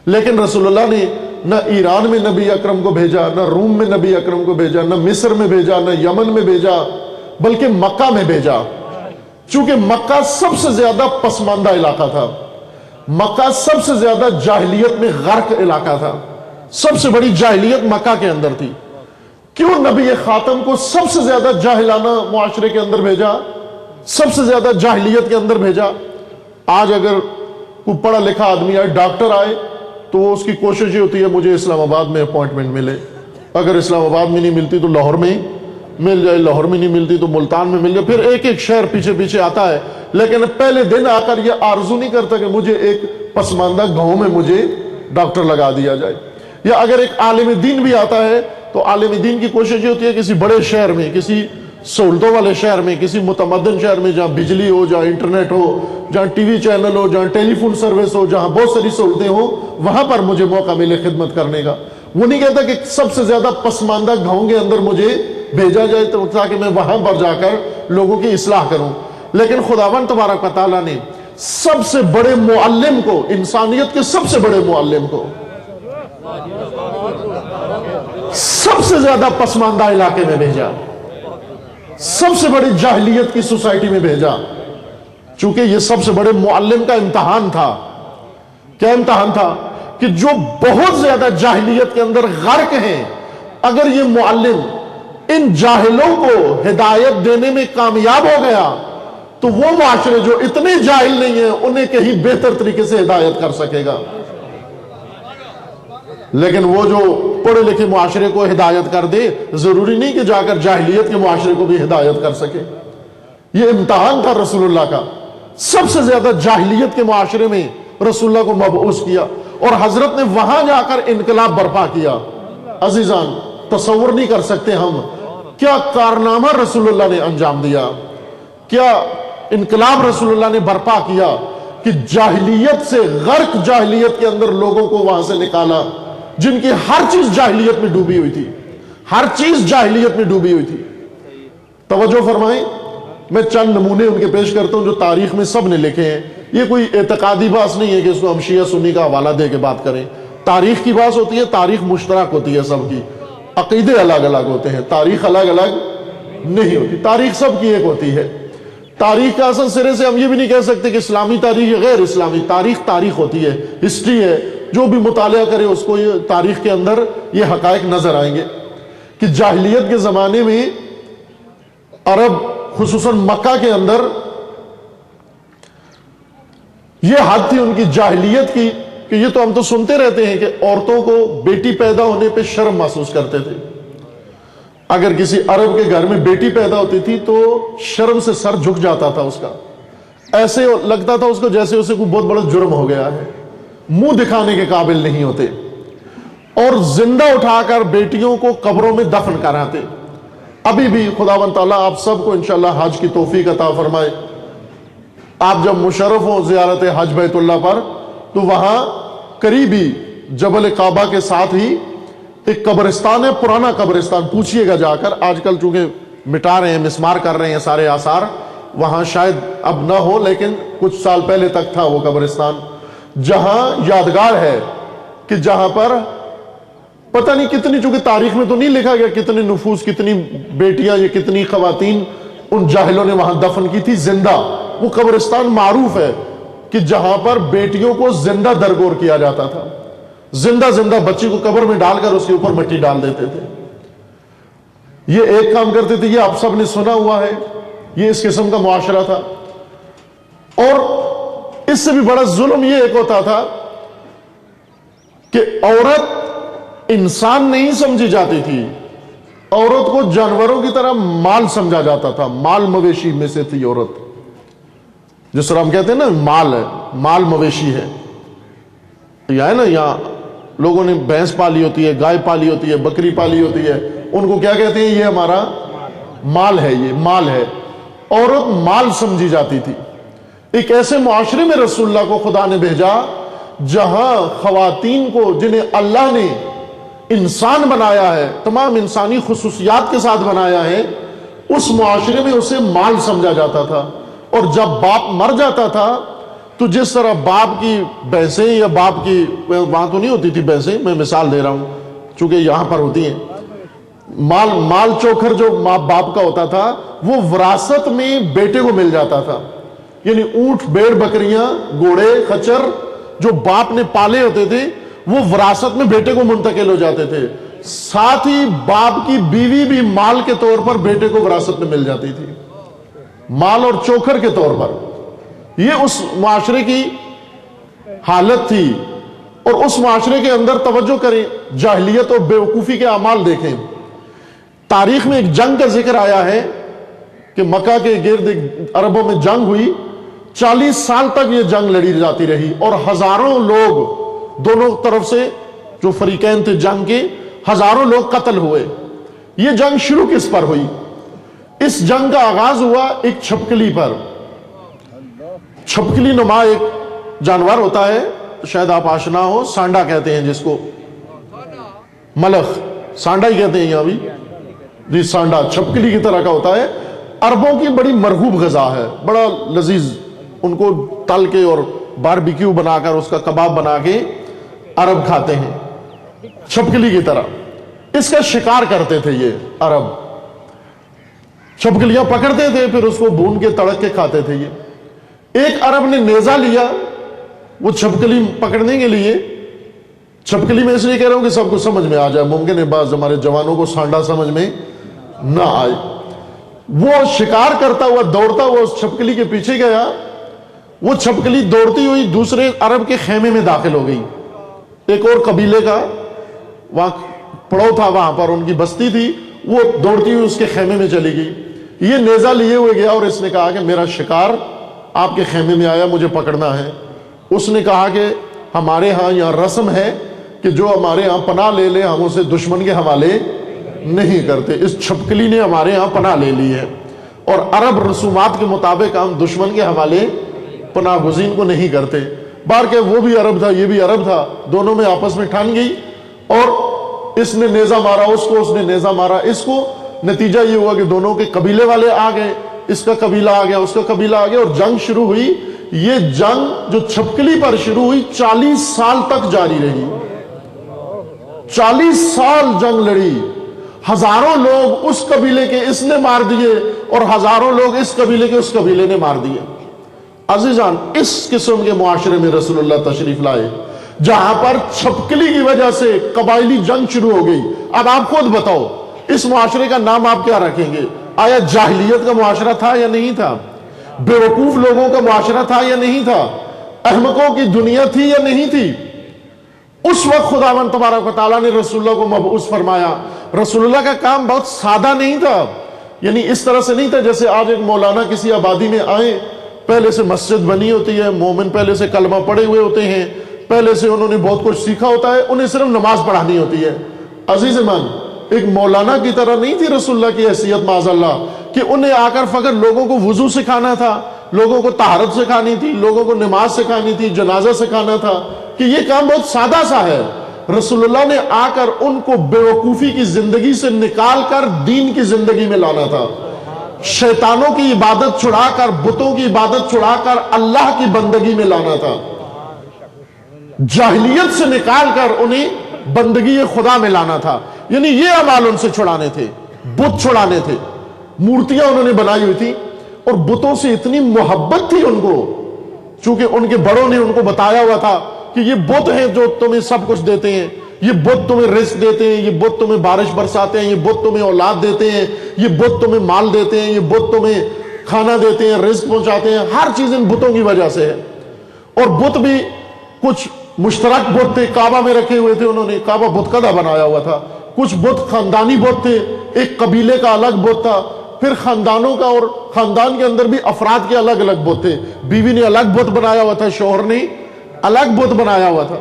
لیکن رسول اللہ نے نہ ایران میں نبی اکرم کو بھیجا، نہ روم میں نبی اکرم کو بھیجا، نہ مصر میں بھیجا، نہ یمن میں بھیجا، بلکہ مکہ میں بھیجا، چونکہ مکہ سب سے زیادہ پسماندہ علاقہ تھا، مکہ سب سے زیادہ جاہلیت میں غرق علاقہ تھا، سب سے بڑی جاہلیت مکہ کے اندر تھی۔ کیوں نبی خاتم کو سب سے زیادہ جاہلانہ معاشرے کے اندر بھیجا، سب سے زیادہ جاہلیت کے اندر بھیجا؟ آج اگر کوئی پڑھا لکھا آدمی آئے، ڈاکٹر آئے، تو وہ اس کی کوشش یہ ہوتی ہے مجھے اسلام آباد میں اپوائنٹمنٹ ملے، اگر اسلام آباد میں نہیں ملتی تو لاہور میں مل جائے، لاہور میں نہیں ملتی تو ملتان میں مل جائے، پھر ایک ایک شہر پیچھے پیچھے آتا ہے، لیکن پہلے دن آ کر یہ آرزو نہیں کرتا کہ مجھے ایک پسماندہ گاؤں میں مجھے ڈاکٹر لگا دیا جائے۔ یا اگر ایک عالم دین بھی آتا ہے تو عالم دین کی کوشش یہ ہوتی ہے کسی بڑے شہر میں، کسی سہولتوں والے شہر میں، کسی متمدن شہر میں جہاں بجلی ہو، جہاں انٹرنیٹ ہو، جہاں ٹی وی چینل ہو، جہاں ٹیلی فون سروس ہو، جہاں بہت ساری سہولتیں ہوں، وہاں پر مجھے موقع ملے خدمت کرنے کا۔ وہ نہیں کہتا کہ سب سے زیادہ پسماندہ گاؤں کے اندر مجھے بھیجا جائے تاکہ میں وہاں پر جا کر لوگوں کی اصلاح کروں۔ لیکن خداوند تبارک و تعالیٰ نے سب سے بڑے معلم کو، انسانیت کے سب سے بڑے معلم کو، سب سے زیادہ پسماندہ علاقے میں بھیجا، سب سے بڑی جاہلیت کی سوسائٹی میں بھیجا، چونکہ یہ سب سے بڑے معلم کا امتحان تھا۔ کیا امتحان تھا؟ کہ جو بہت زیادہ جاہلیت کے اندر غرق ہیں، اگر یہ معلم ان جاہلوں کو ہدایت دینے میں کامیاب ہو گیا تو وہ معاشرے جو اتنے جاہل نہیں ہیں انہیں کہیں بہتر طریقے سے ہدایت کر سکے گا۔ لیکن وہ جو پڑھے لکھے معاشرے کو ہدایت کر دے، ضروری نہیں کہ جا کر جاہلیت کے معاشرے کو بھی ہدایت کر سکے۔ یہ امتحان تھا رسول اللہ کا۔ سب سے زیادہ جاہلیت کے معاشرے میں رسول اللہ کو مبعوث کیا، اور حضرت نے وہاں جا کر انقلاب برپا کیا۔ عزیزان، تصور نہیں کر سکتے ہم کیا کارنامہ رسول اللہ نے انجام دیا، کیا انقلاب رسول اللہ نے برپا کیا کہ جاہلیت سے، غرق جاہلیت کے اندر لوگوں کو وہاں سے نکالا، جن کی ہر چیز جاہلیت میں ڈوبی ہوئی تھی، ہر چیز جاہلیت میں ڈوبی ہوئی تھی۔ توجہ فرمائیں، میں چند نمونے ان کے پیش کرتا ہوں جو تاریخ میں سب نے لکھے ہیں۔ یہ کوئی اعتقادی بات نہیں ہے کہ اس کو ہم شیعہ سنی کا حوالہ دے کے بات کریں۔ تاریخ کی بات ہوتی ہے، تاریخ مشترک ہوتی ہے سب کی، عقیدے الگ الگ ہوتے ہیں، تاریخ الگ الگ نہیں ہوتی، تاریخ سب کی ایک ہوتی ہے۔ تاریخ کا اصل سرے سے ہم یہ بھی نہیں کہہ سکتے کہ اسلامی تاریخ یا غیر اسلامی تاریخ تاریخ ہوتی ہے، ہسٹری ہے، جو بھی مطالعہ کرے اس کو یہ تاریخ کے اندر یہ حقائق نظر آئیں گے کہ جاہلیت کے زمانے میں عرب خصوصاً مکہ کے اندر یہ حد تھی ان کی جاہلیت کی کہ یہ تو ہم تو سنتے رہتے ہیں کہ عورتوں کو بیٹی پیدا ہونے پہ شرم محسوس کرتے تھے. اگر کسی عرب کے گھر میں بیٹی پیدا ہوتی تھی تو شرم سے سر جھک جاتا تھا اس کا، ایسے لگتا تھا اس کو جیسے اسے کوئی بہت بڑا جرم ہو گیا ہے، منہ دکھانے کے قابل نہیں ہوتے، اور زندہ اٹھا کر بیٹیوں کو قبروں میں دفن کراتے. ابھی بھی خداوند تعالیٰ آپ سب کو انشاءاللہ حج کی توفیق عطا فرمائے. آپ جب مشرف ہوں زیارت حج بیت اللہ پر تو وہاں قریبی جبل کعبہ کے ساتھ ہی ایک قبرستان ہے، پرانا قبرستان، پوچھئے گا جا کر. آج کل چونکہ مٹا رہے ہیں، مسمار کر رہے ہیں سارے آثار، وہاں شاید اب نہ ہو لیکن کچھ سال پہلے تک تھا وہ قبرستان، جہاں یادگار ہے کہ جہاں پر پتہ نہیں کتنی، چونکہ تاریخ میں تو نہیں لکھا گیا کتنے نفوس، کتنی بیٹیاں یا کتنی خواتین ان جاہلوں نے وہاں دفن کی تھی زندہ. وہ قبرستان معروف ہے کہ جہاں پر بیٹیوں کو زندہ درگور کیا جاتا تھا، زندہ بچی کو قبر میں ڈال کر اس کے اوپر مٹی ڈال دیتے تھے. یہ ایک کام کرتے تھے، یہ آپ سب نے سنا ہوا ہے، یہ اس قسم کا معاشرہ تھا. اور اس سے بھی بڑا ظلم یہ ایک ہوتا تھا کہ عورت انسان نہیں سمجھی جاتی تھی، عورت کو جانوروں کی طرح مال سمجھا جاتا تھا. مال مویشی میں سے تھی عورت، جس طرح ہم کہتے ہیں نا مال ہے، مال مویشی ہے. یہ ہے نا، یہاں لوگوں نے بھینس پالی ہوتی ہے، گائے پالی ہوتی ہے، بکری پالی ہوتی ہے، ان کو کیا کہتے ہیں؟ یہ ہمارا مال ہے، یہ مال ہے. عورت مال سمجھی جاتی تھی. ایک ایسے معاشرے میں رسول اللہ کو خدا نے بھیجا جہاں خواتین کو، جنہیں اللہ نے انسان بنایا ہے، تمام انسانی خصوصیات کے ساتھ بنایا ہے، اس معاشرے میں اسے مال سمجھا جاتا تھا. اور جب باپ مر جاتا تھا تو جس طرح باپ کی بھینسیں یا باپ کی، وہاں تو نہیں ہوتی تھی بھینسیں، میں مثال دے رہا ہوں چونکہ یہاں پر ہوتی ہیں، مال چوکھر جو ماں باپ کا ہوتا تھا وہ وراثت میں بیٹے کو مل جاتا تھا. یعنی اونٹ، بیڑ، بکریاں، گھوڑے، خچر جو باپ نے پالے ہوتے تھے وہ وراثت میں بیٹے کو منتقل ہو جاتے تھے. ساتھ ہی باپ کی بیوی بھی مال کے طور پر بیٹے کو وراثت میں مل جاتی تھی، مال اور چوکھر کے طور پر. یہ اس معاشرے کی حالت تھی. اور اس معاشرے کے اندر توجہ کریں، جاہلیت اور بیوقوفی کے اعمال دیکھیں. تاریخ میں ایک جنگ کا ذکر آیا ہے کہ مکہ کے گرد عربوں میں جنگ ہوئی، 40 سال تک یہ جنگ لڑی جاتی رہی، اور ہزاروں لوگ دونوں طرف سے جو فریقین تھے جنگ کے، ہزاروں لوگ قتل ہوئے. یہ جنگ شروع کس پر ہوئی؟ اس جنگ کا آغاز ہوا ایک چھپکلی پر. چھپکلی نما ایک جانور ہوتا ہے، شاید آپ آشنا ہو، سانڈا کہتے ہیں جس کو، ملخ، سانڈا ہی کہتے ہیں یہاں بھی جی. سانڈا چھپکلی کی طرح کا ہوتا ہے. عربوں کی بڑی مرغوب غذا ہے، بڑا لذیذ. ان کو تل کے اور باربیکیو بنا کر اس کا کباب بنا کے عرب کھاتے ہیں چھپکلی کی طرح. اس کا شکار کرتے تھے یہ عرب، چھپکلیاں پکڑتے تھے پھر اس کو بھون کے تڑک کے کھاتے تھے. یہ ایک عرب نے نیزہ لیا وہ چھپکلی پکڑنے کے لیے. چھپکلی میں اس لیے کہہ رہا ہوں کہ سب کو سمجھ میں آ جائے، ممکن ہے بعض ہمارے جوانوں کو سانڈا سمجھ میں نہ آئے. وہ شکار کرتا ہوا دوڑتا ہوا اس چھپکلی کے پیچھے گیا. وہ چھپکلی دوڑتی ہوئی دوسرے عرب کے خیمے میں داخل ہو گئی. ایک اور قبیلے کا وہاں پڑاؤ تھا، وہاں پر ان کی بستی تھی، وہ دوڑتی ہوئی اس کے خیمے میں چلی گئی. یہ نیزہ لیے ہوئے گیا اور اس نے کہا کہ میرا شکار آپ کے خیمے میں آیا، مجھے پکڑنا ہے. اس نے کہا کہ ہمارے ہاں یہاں رسم ہے کہ جو ہمارے ہاں پناہ لے لے ہم اسے دشمن کے حوالے نہیں کرتے. اس چھپکلی نے ہمارے ہاں پناہ لے لی ہے، اور عرب رسومات کے مطابق ہم دشمن کے حوالے پناہ گزین کو نہیں کرتے. بار کہ وہ بھی عرب تھا، یہ بھی عرب تھا، دونوں میں آپس میں ٹھان گئی، اور اس نے نیزہ مارا اس کو، اس نے نیزہ مارا اس کو. نتیجہ یہ ہوا کہ دونوں کے قبیلے والے آ گئے، اس کا قبیلہ آ گیا، اس کا قبیلہ آ گیا، اور جنگ شروع ہوئی. یہ جنگ جو چھپکلی پر شروع ہوئی 40 سال تک جاری رہی. 40 سال جنگ لڑی، ہزاروں لوگ اس قبیلے کے اس نے مار دیے اور ہزاروں لوگ اس قبیلے کے اس قبیلے نے مار دیے۔ عزیزان، اس قسم کے معاشرے میں رسول اللہ تشریف لائے جہاں پر چھپکلی کی وجہ سے قبائلی جنگ شروع ہو گئی۔ اب آپ خود بتاؤ اس معاشرے کا نام آپ کیا رکھیں گے؟ آیا جاہلیت کا معاشرہ تھا یا نہیں تھا؟ بیوقوف لوگوں کا معاشرہ تھا یا نہیں تھا؟ احمقوں کی دنیا تھی یا نہیں تھی؟ اس وقت خداوند تبارک و تعالیٰ نے رسول اللہ کو مبعوث فرمایا۔ رسول اللہ کا کام بہت سادہ نہیں تھا، یعنی اس طرح سے نہیں تھا جیسے آج ایک مولانا کسی آبادی میں آئے، پہلے سے مسجد بنی ہوتی ہے، مومن پہلے سے کلمہ پڑھے ہوئے ہوتے ہیں، پہلے سے انہوں نے بہت کچھ سیکھا ہوتا ہے، انہیں صرف نماز پڑھانی ہوتی ہے۔ عزیز من، ایک مولانا کی طرح نہیں تھی رسول اللہ کی حیثیت معاذ اللہ کہ انہیں آ کر فقط لوگوں کو وضو سکھانا تھا، لوگوں کو طہارت سکھانی تھی، لوگوں کو نماز سکھانی تھی، جنازہ سکھانا تھا، کہ یہ کام بہت سادہ سا ہے۔ رسول اللہ نے آ کر ان کو بیوقوفی کی زندگی سے نکال کر دین کی زندگی میں لانا تھا، شیطانوں کی عبادت چھڑا کر، بتوں کی عبادت چھڑا کر اللہ کی بندگی میں لانا تھا، جاہلیت سے نکال کر انہیں بندگی خدا میں لانا تھا۔ یعنی یہ اعمال ان سے چھڑانے تھے، بت چھڑانے تھے۔ مورتیاں انہوں نے بنائی ہوئی تھی اور بتوں سے اتنی محبت تھی ان کو، چونکہ ان کے بڑوں نے ان کو بتایا ہوا تھا کہ یہ بت ہیں جو تمہیں سب کچھ دیتے ہیں، یہ بت تمہیں رزق دیتے ہیں، یہ بت تمہیں بارش برساتے ہیں، یہ بت تمہیں اولاد دیتے ہیں، یہ بت تمہیں مال دیتے ہیں، یہ بت تمہیں کھانا دیتے ہیں، رزق پہنچاتے ہیں۔ ہر چیز ان بتوں کی وجہ سے ہے۔ اور بت بھی کچھ مشترک بت تھے، کعبہ میں رکھے ہوئے تھے، انہوں نے کعبہ بت قدہ بنایا ہوا تھا۔ کچھ بت خاندانی بت تھے، ایک قبیلے کا الگ بت تھا، پھر خاندانوں کا، اور خاندان کے اندر بھی افراد کے الگ الگ بت تھے۔ بیوی نے الگ بت بنایا ہوا تھا، شوہر نے الگ بت بنایا ہوا تھا۔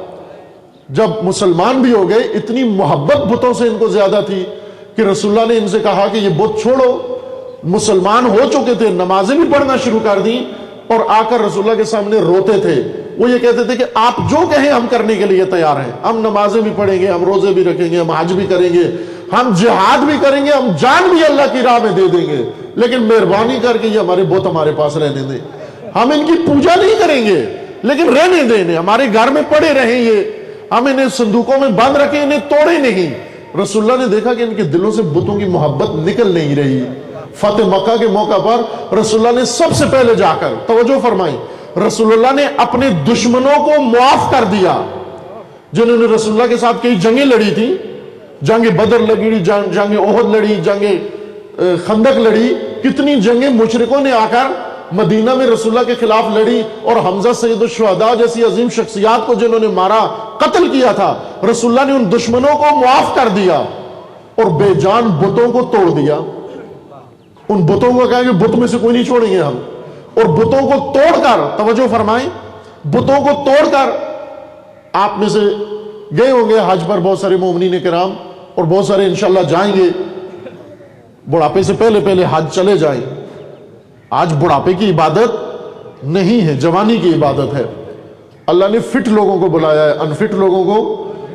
جب مسلمان بھی ہو گئے، اتنی محبت بتوں سے ان کو زیادہ تھی کہ رسول اللہ نے ان سے کہا کہ یہ بت چھوڑو۔ مسلمان ہو چکے تھے، نمازیں بھی پڑھنا شروع کر دیں، اور آ کر رسول اللہ کے سامنے روتے تھے۔ وہ یہ کہتے تھے کہ آپ جو کہیں ہم کرنے کے لیے تیار ہیں، ہم نمازیں بھی پڑھیں گے، ہم روزے بھی رکھیں گے، ہم حج بھی کریں گے، ہم جہاد بھی کریں گے، ہم جان بھی اللہ کی راہ میں دے دیں گے، لیکن مہربانی کر کے یہ ہمارے بت ہمارے پاس رہنے دیں۔ ہم ان کی پوجا نہیں کریں گے لیکن رہنے دیں، ہمارے گھر میں پڑے رہیں، یہ ہم انہیں صندوقوں میں بند رکھیں، انہیں توڑے نہیں۔ رسول اللہ نے دیکھا کہ ان کے دلوں سے بتوں کی محبت نکل نہیں رہی۔ فتح مکہ کے موقع پر رسول اللہ نے سب سے پہلے جا کر، توجہ فرمائیں، رسول اللہ نے اپنے دشمنوں کو معاف کر دیا جنہوں نے رسول اللہ کے ساتھ کئی جنگیں لڑی تھی، جنگ بدر لڑی، جنگ احد لڑی، جنگ خندق لڑی، کتنی جنگیں مشرکوں نے آ کر مدینہ میں رسول اللہ کے خلاف لڑی، اور حمزہ سید الشہداء جیسی عظیم شخصیات کو جنہوں نے مارا، قتل کیا تھا، رسول اللہ نے ان دشمنوں کو معاف کر دیا اور بے جان بتوں کو توڑ دیا۔ ان بتوں کو کہا کہ بت میں سے کوئی نہیں چھوڑیں گے ہم، اور بتوں کو توڑ کر، توجہ فرمائیں، بتوں کو توڑ کر، آپ میں سے گئے ہوں گے حج پر بہت سارے مومنین کرام، اور بہت سارے انشاءاللہ جائیں گے، بڑھاپے سے پہلے پہلے حج چلے جائیں۔ آج بڑھاپے کی عبادت نہیں ہے، جوانی کی عبادت ہے۔ اللہ نے فٹ لوگوں کو بلایا ہے، انفٹ لوگوں کو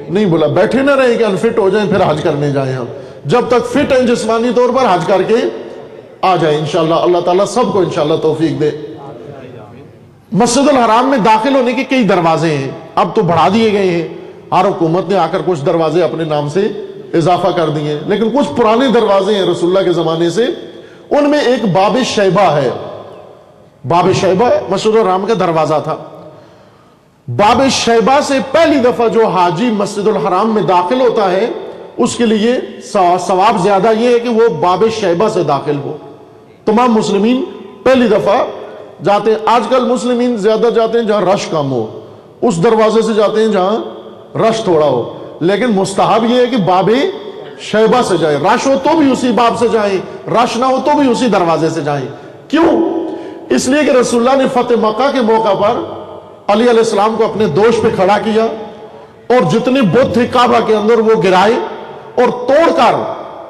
نہیں بلا۔ بیٹھے نہ رہیں کہ انفٹ ہو جائیں پھر حج کرنے جائیں ہم، جب تک فٹ ہیں جسمانی طور پر حج کر کے آ جائیں انشاءاللہ۔ اللہ تعالیٰ سب کو انشاءاللہ توفیق دے۔ مسجد الحرام میں داخل ہونے کے کئی دروازے ہیں، اب تو بڑھا دیے گئے ہیں، ہر حکومت نے آ کر کچھ دروازے اپنے نام سے اضافہ کر دیے، لیکن کچھ پرانے دروازے ہیں رسول اللہ کے زمانے سے۔ ان میں ایک باب شیبہ ہے، باب شیبہ مسجد الحرام کا دروازہ تھا۔ باب شیبہ سے پہلی دفعہ جو حاجی مسجد الحرام میں داخل ہوتا ہے اس کے لیے ثواب زیادہ یہ ہے کہ وہ باب شیبہ سے داخل ہو۔ تمام مسلمین پہلی دفعہ جاتے ہیں، آج کل مسلمین زیادہ جاتے ہیں جہاں رش کم ہو، اس دروازے سے جاتے ہیں جہاں رش تھوڑا ہو، لیکن مستحب یہ ہے کہ باب شیبہ سے جائیں، رش ہو تو بھی اسی باب سے جائیں، رش نہ ہو تو بھی اسی دروازے سے جائیں۔ کیوں؟ اس لیے کہ رسول اللہ نے فتح مکہ کے موقع پر علی علیہ السلام کو اپنے دوش پہ کھڑا کیا، اور جتنے بت تھے کعبہ کے اندر وہ گرائے اور توڑ کر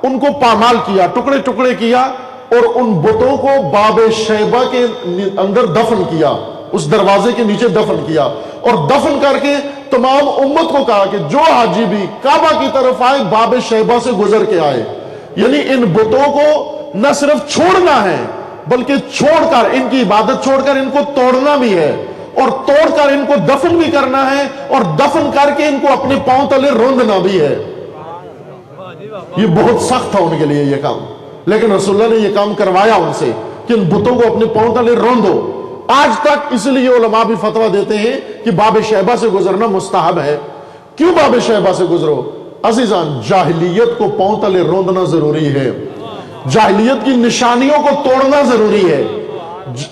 ان کو پامال کیا، ٹکڑے ٹکڑے کیا، اور ان بتوں کو باب شیبہ کے اندر دفن کیا، اس دروازے کے نیچے دفن کیا، اور دفن کر کے تمام امت کو کہا کہ جو حاجی بھی کعبہ کی طرف آئے باب شیبہ سے گزر کے آئے۔ یعنی ان بتوں کو نہ صرف چھوڑنا ہے بلکہ چھوڑ کر، ان کی عبادت چھوڑ کر ان کو توڑنا بھی ہے، اور توڑ کر ان کو دفن بھی کرنا ہے، اور دفن کر کے ان کو اپنے پاؤں تلے روندنا بھی ہے۔ یہ بہت سخت تھا ان کے لیے یہ کام، لیکن رسول اللہ نے یہ کام کروایا ان سے کہ ان بتوں کو اپنے پاؤں تلے روندو۔ آج تک اس لیے علماء بھی فتویٰ دیتے ہیں کہ باب شیبہ سے گزرنا مستحب ہے۔ کیوں باب شیبہ سے گزرو؟ عزیزان، جاہلیت کو پاؤں تلے روندنا ضروری ہے، جاہلیت کی نشانیوں کو توڑنا ضروری ہے۔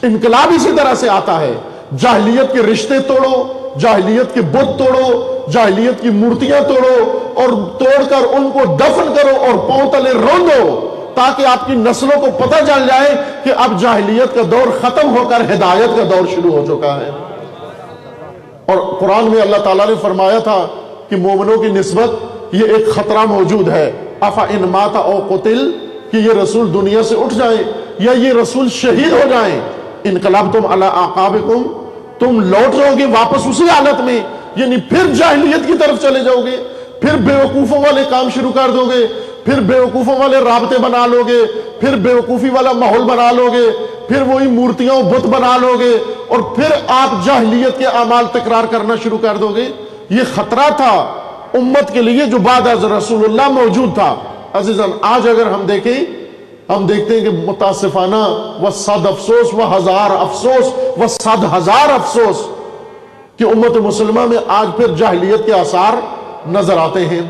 انقلاب اسی طرح سے آتا ہے، جاہلیت کے رشتے توڑو، جاہلیت کے بت توڑو، جاہلیت کی مورتیاں توڑو، اور توڑ کر ان کو دفن کرو اور پاؤں تلے روندو، تاکہ آپ کی نسلوں کو پتہ چل جائے کہ اب جاہلیت کا دور ختم ہو کر ہدایت کا دور شروع ہو چکا ہے۔ اور قرآن میں اللہ تعالیٰ نے فرمایا تھا کہ مومنوں کی نسبت یہ ایک خطرہ موجود ہے، افا ان مات او قتل، کہ یہ رسول دنیا سے اٹھ جائیں یا یہ رسول شہید ہو جائیں، انقلبتم علی اعقابکم، تم لوٹ جاؤ گے واپس اسی حالت میں، یعنی پھر جاہلیت کی طرف چلے جاؤ گے، پھر بیوقوفوں والے کام شروع کر دو گے، پھر بیوقوفوں والے رابطے بنا لو گے، پھر بیوقوفی والا ماحول بنا لو گے، پھر وہی مورتیاں بت بنا لو گے، اور پھر آپ جاہلیت کے اعمال تکرار کرنا شروع کر دو گے۔ یہ خطرہ تھا امت کے لیے جو بعد از رسول اللہ موجود تھا۔ عزیزان، آج اگر ہم دیکھیں، ہم دیکھتے ہیں کہ متاسفانہ و صد افسوس و ہزار افسوس و صد ہزار افسوس کہ امت مسلمہ میں آج پھر جاہلیت کے آثار نظر آتے ہیں۔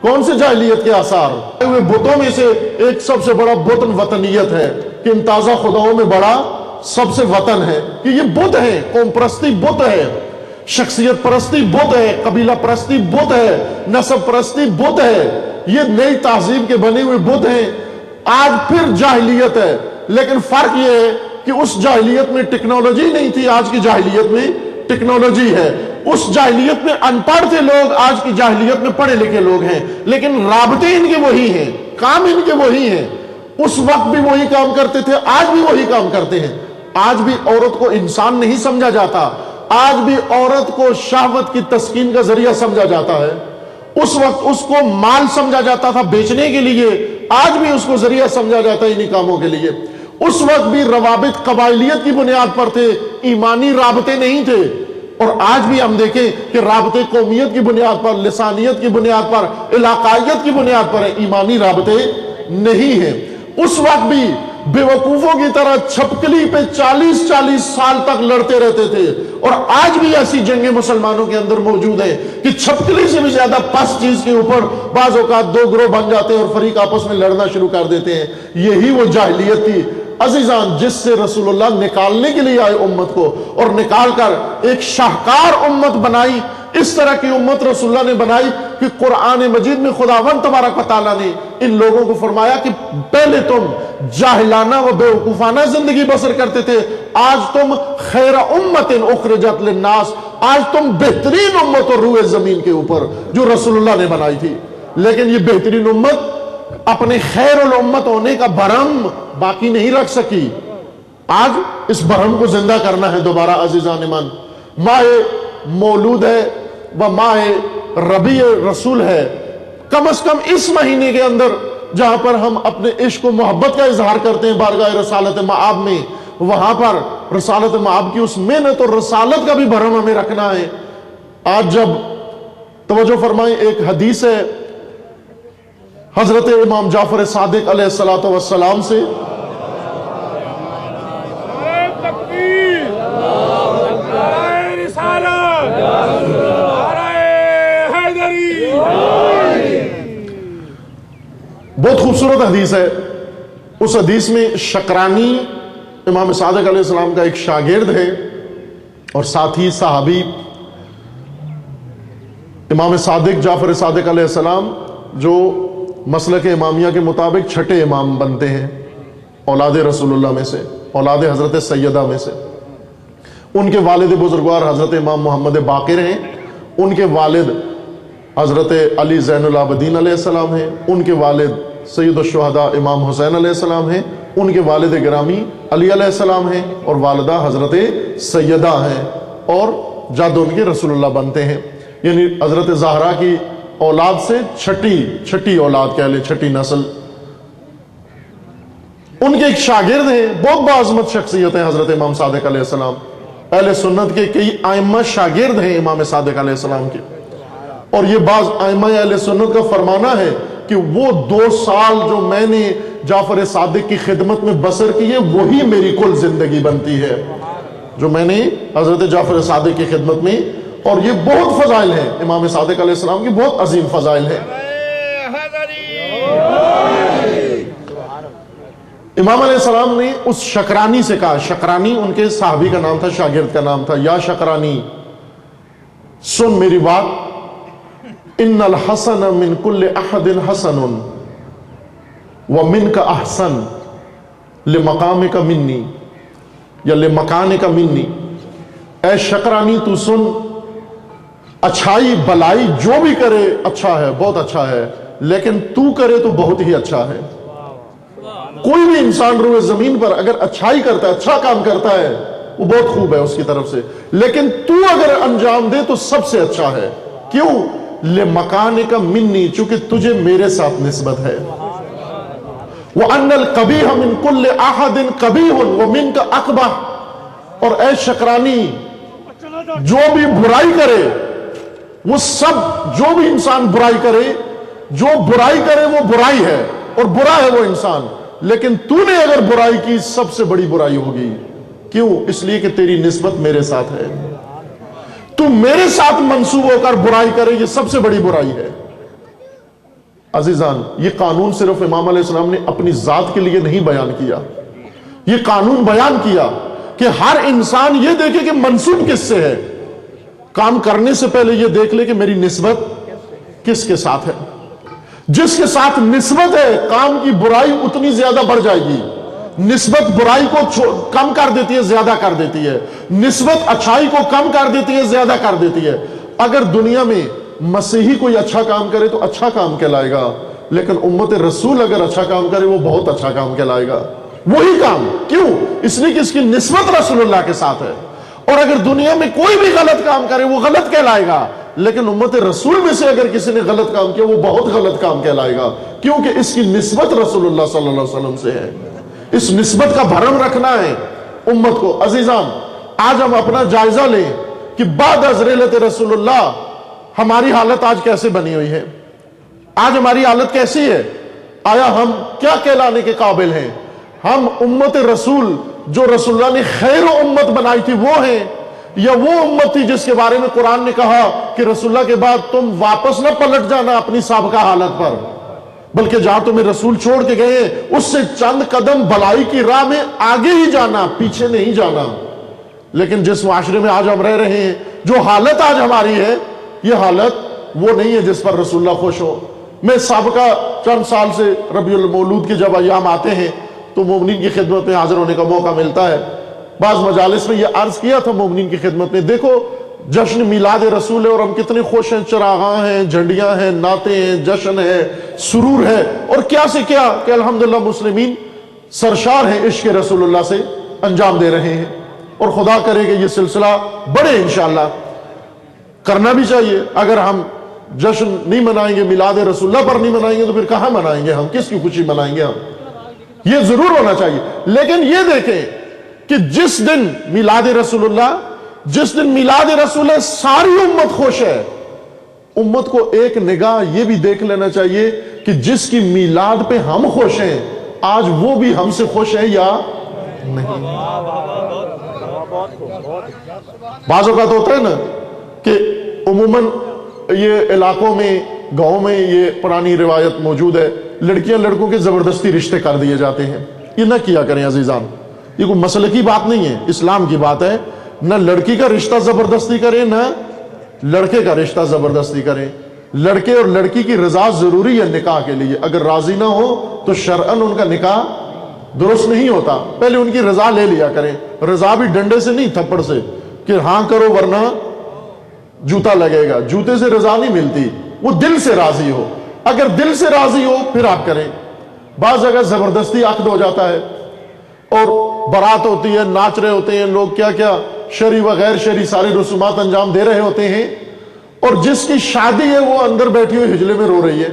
کون سے جاہلیت کے آثار؟ بتوں میں سے ایک سب سے بڑا بت وطنیت ہے، کہ ان تازہ خداؤں میں بڑا سب سے وطن ہے، کہ یہ بت ہے، قوم پرستی بت ہے، شخصیت پرستی بت ہے، قبیلہ پرستی بت ہے، نسب پرستی بت ہے، یہ نئی تہذیب کے بنے ہوئے بت ہیں۔ آج پھر جاہلیت ہے، لیکن فرق یہ ہے کہ اس جاہلیت میں ٹیکنالوجی نہیں تھی، آج کی جاہلیت میں ٹیکنالوجی ہے۔ اس جاہلیت میں ان پڑھ تھے لوگ، آج کی جاہلیت میں پڑھے لکھے لوگ ہیں، لیکن رابطے ان کے وہی ہیں، کام ان کے وہی ہیں۔ اس وقت بھی وہی کام کرتے تھے، آج بھی وہی کام کرتے ہیں۔ آج بھی عورت کو انسان نہیں سمجھا جاتا، آج بھی عورت کو شہوت کی تسکین کا ذریعہ سمجھا جاتا ہے۔ اس وقت اس کو مال سمجھا جاتا تھا بیچنے کے لیے، آج بھی اس کو ذریعہ سمجھا جاتا ہے انہی کاموں کے لیے۔ اس وقت بھی روابط قبائلیت کی بنیاد پر تھے، ایمانی رابطے نہیں تھے، اور آج بھی ہم دیکھیں کہ رابطے قومیت کی بنیاد پر، لسانیت کی بنیاد پر، علاقائیت کی بنیاد پر ہیں، ایمانی رابطے نہیں ہیں۔ اس وقت بھی بیوقوفوں کی طرح چھپکلی پہ 40 سال تک لڑتے رہتے تھے، اور آج بھی ایسی جنگیں مسلمانوں کے اندر موجود ہیں کہ چھپکلی سے بھی زیادہ پس چیز کے اوپر بعض اوقات دو گروہ بن جاتے ہیں اور فریق آپس میں لڑنا شروع کر دیتے ہیں۔ یہی وہ جاہلیت تھی عزیزان جس سے رسول اللہ نکالنے کے لیے آئے امت کو، اور نکال کر ایک شاہکار امت بنائی۔ اس طرح کی امت رسول اللہ نے بنائی کہ قرآن مجید میں خداوند تبارک و تعالیٰ نے ان لوگوں کو فرمایا کہ پہلے تم جاہلانہ و بیوقوفانہ زندگی بسر کرتے تھے، آج تم خیر امت اخرجت للناس، آج تم بہترین امت اور روئے زمین کے اوپر جو رسول اللہ نے بنائی تھی۔ لیکن یہ بہترین امت اپنے خیر الامت ہونے کا بھرم باقی نہیں رکھ سکی۔ آج اس بھرم کو زندہ کرنا ہے دوبارہ عزیزان من۔ ماہ مولود ہے و ماہ ربیع رسول ہے، کم از کم اس مہینے کے اندر جہاں پر ہم اپنے عشق و محبت کا اظہار کرتے ہیں بارگاہ رسالت مآب میں، وہاں پر رسالت مآب کی اس محنت اور رسالت کا بھی بھرم ہمیں رکھنا ہے۔ آج جب توجہ فرمائیں، ایک حدیث ہے حضرت امام جعفر صادق علیہ السلام سے، بہت خوبصورت حدیث ہے۔ اس حدیث میں شکرانی امام صادق علیہ السلام کا ایک شاگرد ہے، اور ساتھ ہی صحابی امام صادق جعفر صادق علیہ السلام جو مسلک امامیہ کے مطابق چھٹے امام بنتے ہیں، اولاد رسول اللہ میں سے، اولاد حضرت سیدہ میں سے۔ ان کے والد بزرگوار حضرت امام محمد باقر ہیں، ان کے والد حضرت علی زین العابدین علیہ السلام ہیں، ان کے والد سید الشہداء امام حسین علیہ السلام ہیں، ان کے والد گرامی علی علیہ السلام ہیں، اور والدہ حضرت سیدہ ہیں، اور جد ان کے رسول اللہ بنتے ہیں۔ یعنی حضرت زہرا کی اولاد سے چھٹی اولاد کہہ لیں، چھٹی نسل۔ ان کے ایک شاگرد ہیں، بہت باعظمت شخصیت ہیں حضرت امام صادق علیہ السلام۔ اہل سنت کے کئی ائمہ شاگرد ہیں امام صادق علیہ السلام کے، اور یہ بعض ائمہ اہل سنت کا فرمانا ہے کہ وہ 2 سال جو میں نے جعفر صادق کی خدمت میں بسر کی ہے وہی میری کل زندگی بنتی ہے، جو میں نے حضرت جعفر صادق کی خدمت میں. اور یہ بہت فضائل ہیں، امام صادق علیہ السلام کی بہت عظیم فضائل ہیں. امام علیہ السلام نے اس شکرانی سے کہا، شکرانی ان کے صحابی کا نام تھا، شاگرد کا نام تھا، یا شکرانی سن میری بات، ان الحسن من کل احد حسن ومنک احسن لمقامک منی یا لمکانک منی. اے شکرانی تو سن، اچھائی بلائی جو بھی کرے اچھا ہے، بہت اچھا ہے، لیکن تو کرے تو بہت ہی اچھا ہے. کوئی بھی انسان روئے زمین پر اگر اچھائی کرتا ہے، اچھا کام کرتا ہے، وہ بہت خوب ہے اس کی طرف سے، لیکن تو اگر انجام دے تو سب سے اچھا ہے. کیوں؟ لمکانک منی، چونکہ تجھے میرے ساتھ نسبت ہے. وَأَنَّ الْقَبِيحَ مِنْ كُلِّ أَحَدٍ قَبِيحٌ وَمِنْكَ أَقْبَحٌ. اور اے شکرانی، جو بھی برائی کرے، وہ سب، جو بھی انسان برائی کرے، جو برائی کرے وہ برائی ہے اور برا ہے وہ انسان، لیکن تو نے اگر برائی کی سب سے بڑی برائی ہوگی. کیوں؟ اس لیے کہ تیری نسبت میرے ساتھ ہے. تو میرے ساتھ منسوب ہو کر برائی کرے، یہ سب سے بڑی برائی ہے. عزیزان، یہ قانون صرف امام علیہ السلام نے اپنی ذات کے لیے نہیں بیان کیا، یہ قانون بیان کیا کہ ہر انسان یہ دیکھے کہ منسوب کس سے ہے. کام کرنے سے پہلے یہ دیکھ لے کہ میری نسبت کس کے ساتھ ہے. جس کے ساتھ نسبت ہے، کام کی برائی اتنی زیادہ بڑھ جائے گی. نسبت برائی کو کم کر دیتی ہے، زیادہ کر دیتی ہے. نسبت اچھائی کو کم کر دیتی ہے، زیادہ کر دیتی ہے. اگر دنیا میں مسیحی کوئی اچھا کام کرے تو اچھا کام کہلائے گا، لیکن امت رسول اگر اچھا کام کرے وہ بہت اچھا کام کہلائے گا. وہی کام. کیوں؟ اس لیے کہ اس کی نسبت رسول اللہ کے ساتھ ہے. اور اگر دنیا میں کوئی بھی غلط کام کرے وہ غلط کہلائے گا، لیکن امت رسول میں سے اگر کسی نے غلط کام کیا وہ بہت غلط کام کہلائے گا، کیونکہ اس کی نسبت رسول اللہ صلی اللہ علیہ وسلم سے ہے. اس نسبت کا بھرم رکھنا ہے امت کو. عزیزان، آج ہم اپنا جائزہ لیں کہ بعد از رحلت رسول اللہ ہماری حالت آج کیسے بنی ہوئی ہے. آج ہماری حالت کیسی ہے؟ آیا ہم کیا کہلانے کے قابل ہیں؟ ہم امت رسول جو رسول اللہ نے خیر و امت بنائی تھی وہ ہیں، یا وہ امت تھی جس کے بارے میں قرآن نے کہا کہ رسول اللہ کے بعد تم واپس نہ پلٹ جانا اپنی سابقہ حالت پر، بلکہ جہاں تمہیں رسول چھوڑ کے گئے اس سے چند قدم بھلائی کی راہ میں آگے ہی جانا، پیچھے نہیں جانا. لیکن جس معاشرے میں آج ہم رہ رہے ہیں، جو حالت آج ہماری ہے، یہ حالت وہ نہیں ہے جس پر رسول اللہ خوش ہو. میں سابقہ چند سال سے ربیع المولود کے جب ایام آتے ہیں تو مومنین کی خدمت میں حاضر ہونے کا موقع ملتا ہے. بعض مجالس میں یہ عرض کیا تھا مومنین کی خدمت میں، دیکھو جشن میلاد رسول ہے اور ہم کتنے خوش ہیں، چراغاں ہیں، جھنڈیاں ہیں، نعتیں ہیں، جشن ہے، سرور ہے، اور کیا سے کیا کہ الحمدللہ مسلمین سرشار ہیں عشق رسول اللہ سے انجام دے رہے ہیں. اور خدا کرے کہ یہ سلسلہ بڑے انشاءاللہ، کرنا بھی چاہیے. اگر ہم جشن نہیں منائیں گے، میلاد رسول اللہ پر نہیں منائیں گے تو پھر کہاں منائیں گے ہم؟ کس کی خوشی منائیں گے ہم؟ یہ ضرور ہونا چاہیے. لیکن یہ دیکھیں کہ جس دن میلاد رسول اللہ، جس دن میلاد رسول ہے، ساری امت خوش ہے. امت کو ایک نگاہ یہ بھی دیکھ لینا چاہیے کہ جس کی میلاد پہ ہم خوش ہیں آج وہ بھی ہم سے خوش ہے یا نہیں. بعض اوقات ہوتا ہے نا کہ عموماً یہ علاقوں میں، گاؤں میں یہ پرانی روایت موجود ہے، لڑکیاں لڑکوں کے زبردستی رشتے کر دیے جاتے ہیں. یہ نہ کیا کریں عزیزان، یہ کوئی مسئلے کی بات نہیں ہے، اسلام کی بات ہے. نہ لڑکی کا رشتہ زبردستی کریں، نہ لڑکے کا رشتہ زبردستی کریں. لڑکے اور لڑکی کی رضا ضروری ہے نکاح کے لیے. اگر راضی نہ ہو تو شرعاً ان کا نکاح درست نہیں ہوتا. پہلے ان کی رضا لے لیا کریں. رضا بھی ڈنڈے سے نہیں، تھپڑ سے کہ ہاں کرو ورنہ جوتا لگے گا. جوتے سے رضا نہیں ملتی، وہ دل سے راضی ہو. اگر دل سے راضی ہو پھر آپ کریں. بعض جگہ زبردستی عقد ہو جاتا ہے اور بارات ہوتی ہے، ناچ رہے ہوتے ہیں لوگ، کیا کیا شرعی و غیر شرعی ساری رسومات انجام دے رہے ہوتے ہیں، اور جس کی شادی ہے وہ اندر بیٹھی ہوئی ہجلے میں رو رہی ہے.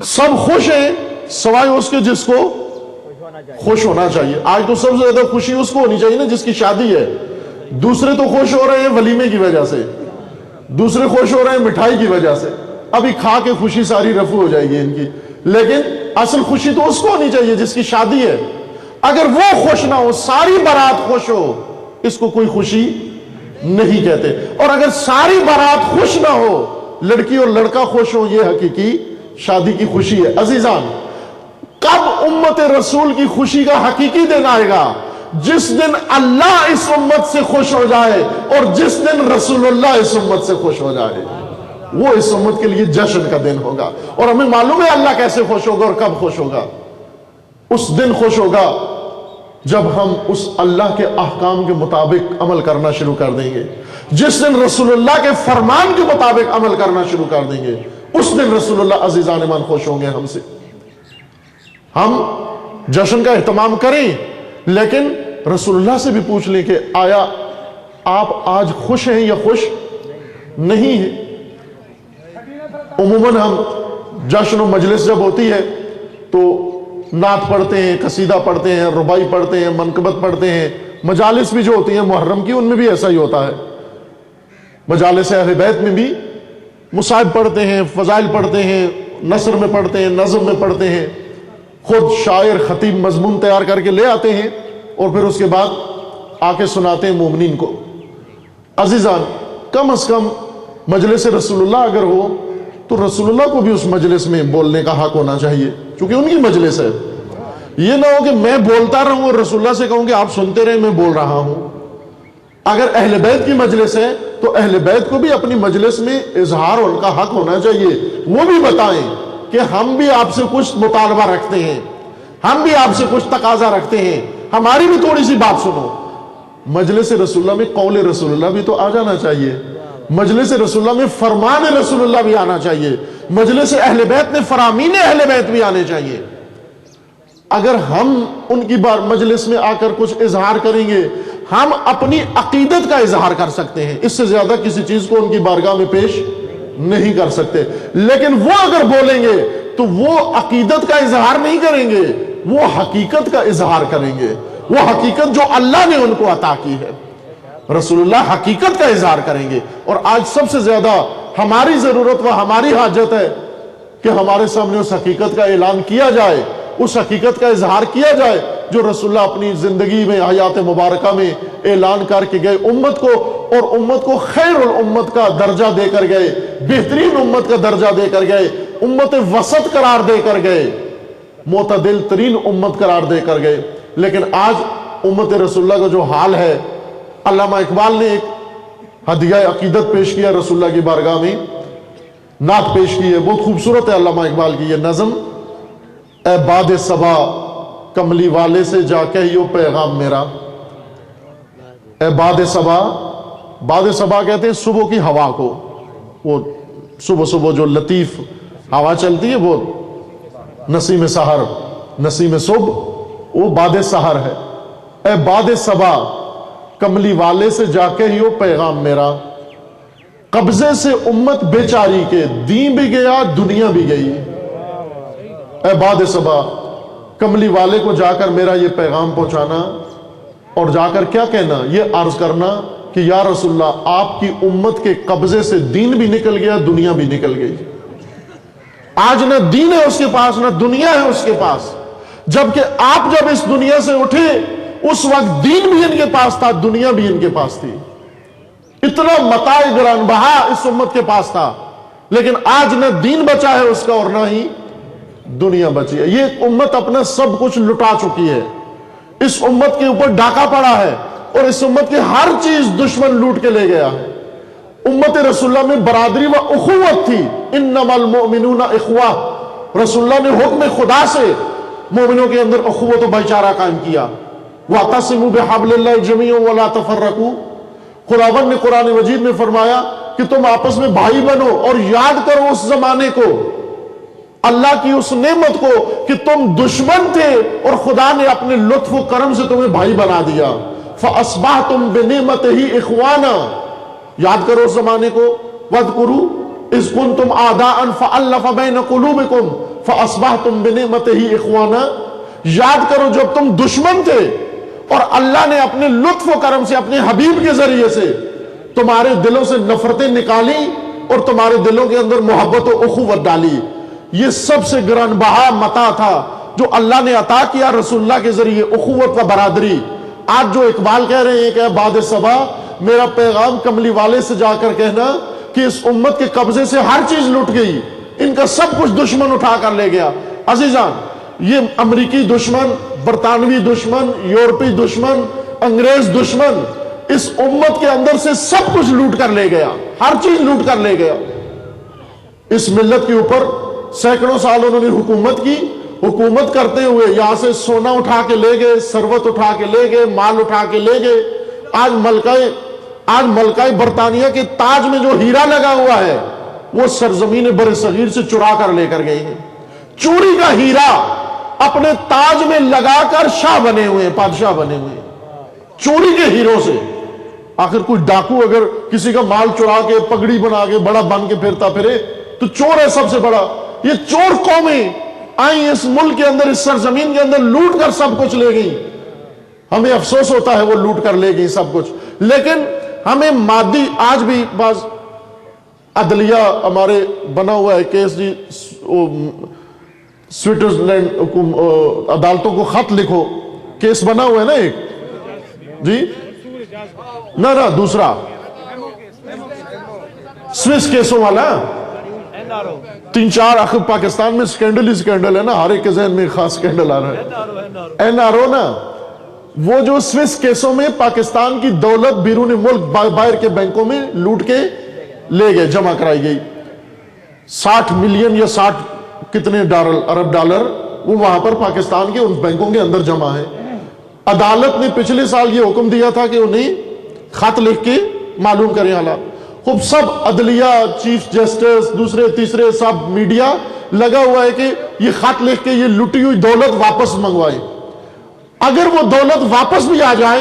سب خوش ہیں سوائے اس کے جس کو خوش ہونا چاہیے. آج تو سب سے زیادہ خوشی اس کو ہونی چاہیے نا جس کی شادی ہے. دوسرے تو خوش ہو رہے ہیں ولیمے کی وجہ سے، دوسرے خوش ہو رہے ہیں مٹھائی کی وجہ سے. ابھی کھا کے خوشی ساری رفو ہو جائے گی ان کی، لیکن اصل خوشی تو اس کو ہونی چاہیے جس کی شادی ہے۔ اگر وہ خوش نہ ہو، ساری بارات خوش ہو، اس کو کوئی خوشی نہیں کہتے۔ اور اگر ساری بارات خوش نہ ہو، لڑکی اور لڑکا خوش ہو، یہ حقیقی شادی کی خوشی ہے۔ عزیزان، کب امت رسول کی خوشی کا حقیقی دن آئے گا؟ جس دن اللہ اس امت سے خوش ہو جائے اور جس دن رسول اللہ اس امت سے خوش ہو جائے، وہ اس امت کے لیے جشن کا دن ہوگا۔ اور ہمیں معلوم ہے اللہ کیسے خوش ہوگا اور کب خوش ہوگا۔ اس دن خوش ہوگا جب ہم اس اللہ کے احکام کے مطابق عمل کرنا شروع کر دیں گے، جس دن رسول اللہ کے فرمان کے مطابق عمل کرنا شروع کر دیں گے، اس دن رسول اللہ عزیزان ایمان خوش ہوں گے ہم سے۔ ہم جشن کا اہتمام کریں، لیکن رسول اللہ سے بھی پوچھ لیں کہ آیا آپ آج خوش ہیں یا خوش نہیں ہیں؟ عموماً ہم جشن و مجلس جب ہوتی ہے تو نعت پڑھتے ہیں، قصیدہ پڑھتے ہیں، ربائی پڑھتے ہیں، منقبت پڑھتے ہیں۔ مجالس بھی جو ہوتی ہیں محرم کی، ان میں بھی ایسا ہی ہوتا ہے۔ مجالس اہل بیت میں بھی مصائب پڑھتے ہیں، فضائل پڑھتے ہیں، نثر میں پڑھتے ہیں، نظم میں پڑھتے ہیں، خود شاعر خطیب مضمون تیار کر کے لے آتے ہیں اور پھر اس کے بعد آ کے سناتے ہیں مومنین کو۔ عزیزان، کم از کم مجلس رسول اللہ اگر ہو تو رسول اللہ کو بھی اس مجلس میں بولنے کا حق ہونا چاہیے، چونکہ ان کی مجلس ہے۔ یہ نہ ہو کہ میں بولتا رہوں اور رسول اللہ سے کہوں کہ آپ سنتے رہیں، میں بول رہا ہوں۔ اگر اہل بیت کی مجلس ہے تو اہل بیت کو بھی اپنی مجلس میں اظہار ان کا حق ہونا چاہیے، وہ بھی بتائیں کہ ہم بھی آپ سے کچھ مطالبہ رکھتے ہیں، ہم بھی آپ سے کچھ تقاضا رکھتے ہیں، ہماری بھی تھوڑی سی بات سنو۔ مجلس رسول اللہ میں قول رسول اللہ بھی تو آ جانا چاہیے، مجلس رسول اللہ میں فرمان رسول اللہ بھی آنا چاہیے، مجلس اہل بیت میں فرامین اہل بیت بھی آنے چاہیے۔ اگر ہم ان کی مجلس میں آ کر کچھ اظہار کریں گے، ہم اپنی عقیدت کا اظہار کر سکتے ہیں، اس سے زیادہ کسی چیز کو ان کی بارگاہ میں پیش نہیں کر سکتے۔ لیکن وہ اگر بولیں گے تو وہ عقیدت کا اظہار نہیں کریں گے، وہ حقیقت کا اظہار کریں گے، وہ حقیقت جو اللہ نے ان کو عطا کی ہے۔ رسول اللہ حقیقت کا اظہار کریں گے۔ اور آج سب سے زیادہ ہماری ضرورت و ہماری حاجت ہے کہ ہمارے سامنے اس حقیقت کا اعلان کیا جائے، اس حقیقت کا اظہار کیا جائے جو رسول اللہ اپنی زندگی میں حیات مبارکہ میں اعلان کر کے گئے امت کو، اور امت کو خیر الامت کا درجہ دے کر گئے، بہترین امت کا درجہ دے کر گئے، امت وسط قرار دے کر گئے، معتدل ترین امت قرار دے کر گئے۔ لیکن آج امت رسول اللہ کا جو حال ہے، علامہ اقبال نے ایک ہدیہ عقیدت پیش کیا رسول اللہ کی بارگاہ میں، نعت پیش کی ہے، بہت خوبصورت ہے علامہ اقبال کی یہ نظم۔ اے باد صبا کملی والے سے جا کہیو پیغام میرا، اے باد صبا، باد صبا کہتے ہیں صبح کی ہوا کو، وہ صبح صبح جو لطیف ہوا چلتی ہے وہ نسیم سحر، نسیم صبح، وہ باد سحر ہے۔ اے باد صبا کملی والے سے جا کہیو پیغام میرا، قبضے سے امت بیچاری کے دین بھی گیا دنیا بھی گئی۔ اے باد صبا کملی والے کو جا کر میرا یہ پیغام پہنچانا، اور جا کر کیا کہنا، یہ عرض کرنا کہ یا رسول اللہ آپ کی امت کے قبضے سے دین بھی نکل گیا دنیا بھی نکل گئی۔ آج نہ دین ہے اس کے پاس نہ دنیا ہے اس کے پاس، جبکہ آپ جب اس دنیا سے اٹھے اس وقت دین بھی ان کے پاس تھا دنیا بھی ان کے پاس تھی، اتنا متاع گران بہا اس امت کے پاس تھا، لیکن آج نہ دین بچا ہے اس کا اور نہ ہی دنیا بچی ہے۔ یہ امت اپنا سب کچھ لٹا چکی ہے، اس امت کے اوپر ڈاکہ پڑا ہے اور اس امت کی ہر چیز دشمن لوٹ کے لے گیا ہے۔ امت رسول اللہ میں برادری و اخوت تھی، انما المؤمنون اخوہ، رسول اللہ نے حکم خدا سے مومنوں کے اندر اخوت و بھائی چارہ قائم کیا۔ وَاعْتَصِمُوا بِحَبْلِ اللَّهِ جَمِيعًا وَلَا تَفَرَّقُوا، خداوند نے قرآن مجید میں فرمایا کہ تم آپس میں بھائی بنو اور یاد کرو اس زمانے کو، اللہ کی اس نعمت کو کہ تم دشمن تھے اور خدا نے اپنے لطف و کرم سے تمہیں بھائی بنا دیا۔ فَأَصْبَحْتُمْ بِنِعْمَتِهِ إِخْوَانًا، یاد کرو اس زمانے کو، وَاذْكُرُوا إِذْ كُنْتُمْ أَعْدَاءً فَأَلَّفَ بَيْنَ قُلُوبِكُمْ فَأَصْبَحْتُمْ بِنِعْمَتِهِ إِخْوَانًا، یاد کرو جب تم دشمن تھے اور اللہ نے اپنے لطف و کرم سے اپنے حبیب کے ذریعے سے تمہارے دلوں سے نفرتیں نکالی اور تمہارے دلوں کے اندر محبت و اخوت ڈالی. یہ سب سے گران بہا متاع تھا جو اللہ نے عطا کیا رسول اللہ کے ذریعے، اخوت و برادری. آج جو اقبال کہہ رہے ہیں کہ باد صبا میرا پیغام کملی والے سے جا کر کہنا کہ اس امت کے قبضے سے ہر چیز لٹ گئی، ان کا سب کچھ دشمن اٹھا کر لے گیا. عزیزان، یہ امریکی دشمن، برطانوی دشمن، یورپی دشمن، انگریز دشمن اس امت کے اندر سے سب کچھ لوٹ کر لے گیا، ہر چیز لوٹ کر لے گیا. اس ملت کے اوپر سینکڑوں سال انہوں نے حکومت کی. حکومت کرتے ہوئے یہاں سے سونا اٹھا کے لے گئے، ثروت اٹھا کے لے گئے، مال اٹھا کے لے گئے. آج ملکہ برطانیہ کے تاج میں جو ہیرا لگا ہوا ہے وہ سرزمین بر صغیر سے چرا کر لے کر گئے ہیں. چوری کا ہیرا اپنے تاج میں لگا کر شاہ بنے ہوئے ہیں، بادشاہ بنے ہوئے ہیں چوری کے ہیروں سے. آخر کوئی ڈاکو اگر کسی کا مال چرا کے پگڑی بنا کے بڑا بن کے پھرتا پھرے تو چور ہے سب سے بڑا. یہ چور قومیں آئیں اس ملک کے اندر، اس سرزمین کے اندر، لوٹ کر سب کچھ لے گئی. ہمیں افسوس ہوتا ہے وہ لوٹ کر لے گئی سب کچھ، لیکن ہمیں مادی آج بھی بعض عدلیہ ہمارے بنا ہوا ہے کیس جی، سوئٹزرلینڈ عدالتوں کو خط لکھو، کیس بنا ہوا ہے نا ایک جی، نہ دوسرا سوئس کیسوں والا 3-4 پاکستان میں سکینڈل ہی سکینڈل ہے نا، ہر ایک کے ذہن میں خاص سکینڈل آ رہا ہے. NRO نا، وہ جو سوئس کیسوں میں پاکستان کی دولت بیرون ملک باہر کے بینکوں میں لوٹ کے لے گئے، جمع کرائی گئی. 60 ملین یا 60 کتنے ارب ڈالر وہ وہاں پر پاکستان کے ان بینکوں کے اندر جمع ہے. عدالت نے پچھلے سال یہ حکم دیا تھا کہ انہیں خط لکھ کے معلوم کریں حالات. خوب سب عدلیہ، چیف جسٹس، دوسرے تیسرے سب میڈیا لگا ہوا ہے کہ یہ خط لکھ کے یہ لٹی ہوئی دولت واپس منگوائے. اگر وہ دولت واپس بھی آ جائے،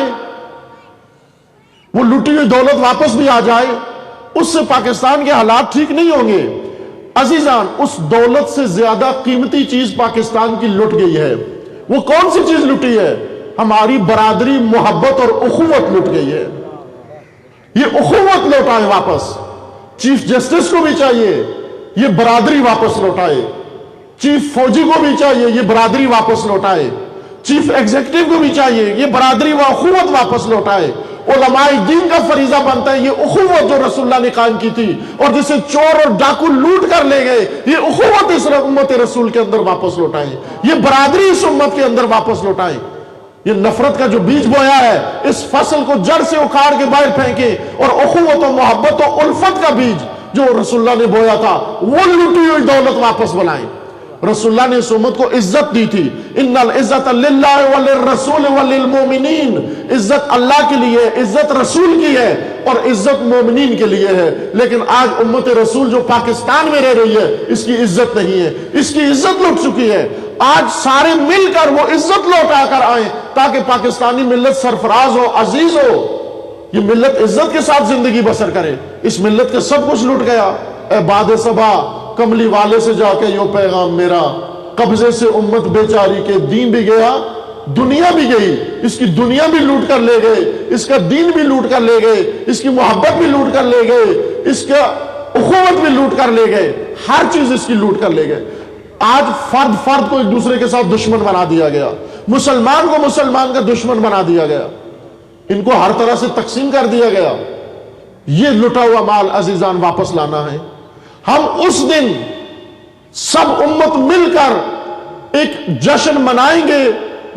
وہ لٹی ہوئی دولت واپس بھی آ جائے، اس سے پاکستان کے حالات ٹھیک نہیں ہوں گے. عزیزان، اس دولت سے زیادہ قیمتی چیز پاکستان کی لٹ گئی ہے. وہ کون سی چیز لٹی ہے؟ ہماری برادری، محبت اور اخوت لٹ گئی ہے. یہ اخوت لوٹائے واپس. چیف جسٹس کو بھی چاہیے یہ برادری واپس لوٹائے، چیف فوجی کو بھی چاہیے یہ برادری واپس لوٹائے، چیف ایگزیکٹو کو بھی چاہیے یہ برادری و اخوت واپس لوٹائے. علماء دین کا فریضہ بنتا ہے یہ اخوت جو رسول اللہ نے قائم کی تھی اور جسے چور اور ڈاکو لوٹ کر لے گئے، یہ اخوت اس امت رسول کے اندر واپس لوٹائیں، یہ برادری اس امت کے اندر واپس لوٹائیں. یہ نفرت کا جو بیج بویا ہے اس فصل کو جڑ سے اکھاڑ کے باہر پھینکے، اور اخوت و محبت و الفت کا بیج جو رسول اللہ نے بویا تھا وہ لوٹی ہوئی دولت واپس بلائیں. رسول اللہ نے اس امت کو عزت دی تھی. ان العزت للہ وللرسول وللمؤمنین، عزت اللہ کے لیے، عزت رسول کی ہے اور عزت مومنین کے لیے ہے. لیکن آج امت رسول جو پاکستان میں رہ رہی ہے اس کی عزت نہیں ہے، اس کی عزت لٹ چکی ہے. آج سارے مل کر وہ عزت لوٹا کر آئیں تاکہ پاکستانی ملت سرفراز ہو، عزیز ہو. یہ ملت عزت کے ساتھ زندگی بسر کرے. اس ملت کے سب کچھ لٹ گیا. اے باد صبا کملی والے سے جا کے یو پیغام میرا، قبضے سے امت بیچاری کے دین بھی گیا، دنیا بھی گئی. اس کی دنیا بھی لوٹ کر لے گئے، اس کا دین بھی لوٹ کر لے گئے، اس کی محبت بھی لوٹ کر لے گئے، اس کا اخوت بھی لوٹ کر لے گئے، ہر چیز اس کی لوٹ کر لے گئے. آج فرد کو ایک دوسرے کے ساتھ دشمن بنا دیا گیا، مسلمان کو مسلمان کا دشمن بنا دیا گیا، ان کو ہر طرح سے تقسیم کر دیا گیا. یہ لٹا ہوا مال عزیزان واپس لانا ہے. ہم اس دن سب امت مل کر ایک جشن منائیں گے.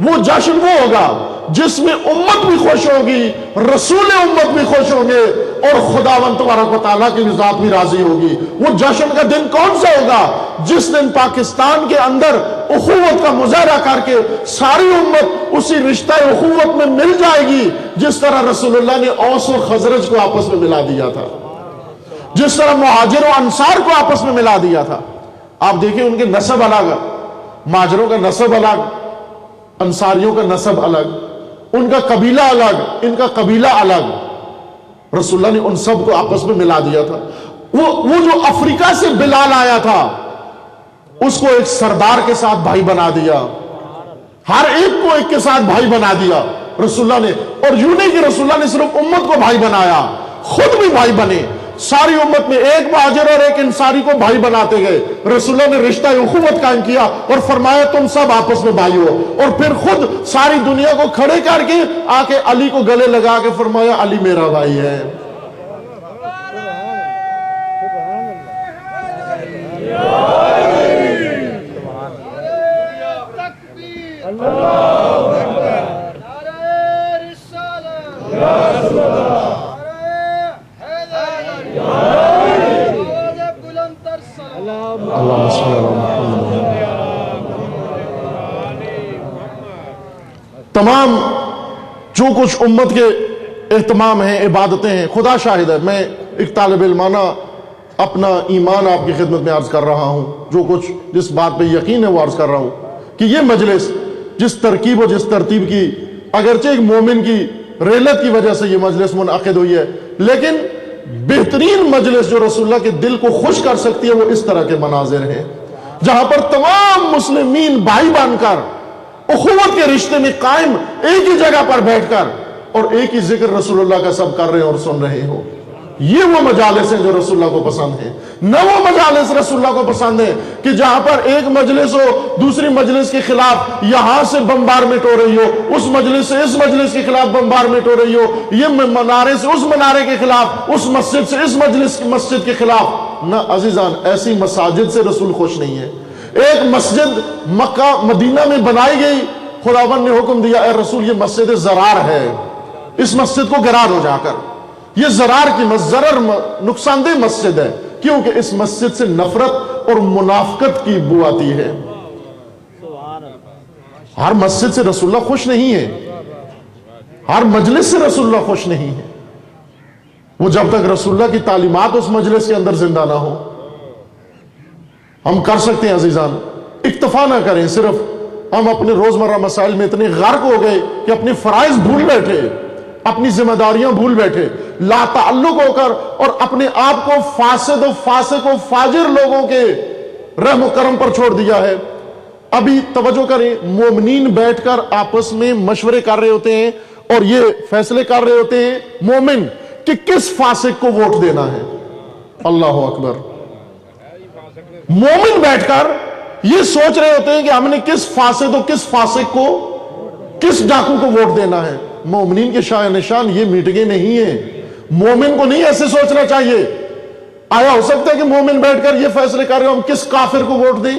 وہ جشن وہ ہوگا جس میں امت بھی خوش ہوگی، رسول امت بھی خوش ہوں گے اور خداوند تبارک و تعالیٰ کی ذات بھی راضی ہوگی. وہ جشن کا دن کون سا ہوگا؟ جس دن پاکستان کے اندر اخوت کا مظاہرہ کر کے ساری امت اسی رشتہ اخوت میں مل جائے گی جس طرح رسول اللہ نے اوس و خزرج کو آپس میں ملا دیا تھا، جس طرح مہاجر و انصار کو آپس میں ملا دیا تھا. آپ دیکھیں ان کے نسب الگ، مہاجروں کا نسب الگ، انصاریوں کا نسب الگ، ان کا قبیلہ الگ، ان کا قبیلہ الگ. رسول اللہ نے ان سب کو آپس میں ملا دیا تھا. وہ جو افریقہ سے بلال آیا تھا اس کو ایک سردار کے ساتھ بھائی بنا دیا، ہر ایک کو ایک کے ساتھ بھائی بنا دیا رسول اللہ نے. اور یوں نہیں کہ رسول اللہ نے صرف امت کو بھائی بنایا، خود بھی بھائی بنے. ساری امت میں ایک مہاجر اور ایک انصاری کو بھائی بناتے گئے. رسول اللہ نے رشتہ اخوت قائم کیا اور فرمایا تم سب آپس میں بھائی ہو, اور پھر خود ساری دنیا کو کھڑے کر کے آ کے علی کو گلے لگا کے فرمایا علی میرا بھائی ہے. تمام جو کچھ امت کے اہتمام ہیں, عبادتیں ہیں, خدا شاہد ہے میں ایک طالب علمانہ اپنا ایمان آپ کی خدمت میں عرض کر رہا ہوں, جو کچھ جس بات پہ یقین ہے وہ عرض کر رہا ہوں کہ یہ مجلس جس ترکیب و جس ترتیب کی, اگرچہ ایک مومن کی ریلت کی وجہ سے یہ مجلس منعقد ہوئی ہے, لیکن بہترین مجلس جو رسول اللہ کے دل کو خوش کر سکتی ہے وہ اس طرح کے مناظر ہیں, جہاں پر تمام مسلمین بھائی بن کر اخوت کے رشتے میں قائم ایک ہی جگہ پر بیٹھ کر اور ایک ہی ذکر رسول اللہ کا سب کر رہے ہیں اور سن رہے ہو. یہ وہ مجالس ہیں جو رسول اللہ کو پسند ہیں. نہ وہ مجالس رسول اللہ کو پسند ہیں کہ جہاں پر ایک مجلس ہو دوسری مجلس کے خلاف یہاں سے بمبارمنٹ ہو رہی ہو, اس مجلس سے اس مجلس کے خلاف بمبارمنٹ ہو رہی ہو, یہ منارے سے اس منارے کے خلاف, اس مسجد سے اس مسجد کے خلاف. نہ عزیزان, ایسی مساجد سے رسول خوش نہیں ہے. ایک مسجد مکہ مدینہ میں بنائی گئی, خداوند نے حکم دیا اے رسول یہ مسجد زرار ہے, اس مسجد کو گرا دو جا کر. یہ زرار کی ضرر نقصان دہ مسجد ہے, کیونکہ اس مسجد سے نفرت اور منافقت کی بو آتی ہے. ہر مسجد سے رسول اللہ خوش نہیں ہے, ہر مجلس سے رسول اللہ خوش نہیں ہے. وہ جب تک رسول اللہ کی تعلیمات اس مجلس کے اندر زندہ نہ ہو. ہم کر سکتے ہیں عزیزان, اکتفا نہ کریں, صرف ہم اپنے روزمرہ مسائل میں اتنے غرق ہو گئے کہ اپنے فرائض بھول بیٹھے, اپنی ذمہ داریاں بھول بیٹھے, لا تعلق ہو کر اور اپنے آپ کو فاسد و فاسق و فاجر لوگوں کے رحم و کرم پر چھوڑ دیا ہے. ابھی توجہ کریں, مومنین بیٹھ کر آپس میں مشورے کر رہے ہوتے ہیں اور یہ فیصلے کر رہے ہوتے ہیں مومن کہ کس فاسق کو ووٹ دینا ہے. اللہ اکبر. مومن بیٹھ کر یہ سوچ رہے ہوتے ہیں کہ ہم نے کس فاسد و کس فاسق کو, کس ڈاکو کو ووٹ دینا ہے. مومنین کے شاہ نشان یہ میٹنگیں نہیں ہیں. مومن کو نہیں ایسے سوچنا چاہیے. آیا ہو سکتا ہے کہ مومن بیٹھ کر یہ فیصلے کر رہے ہو ہم کس کافر کو ووٹ دیں.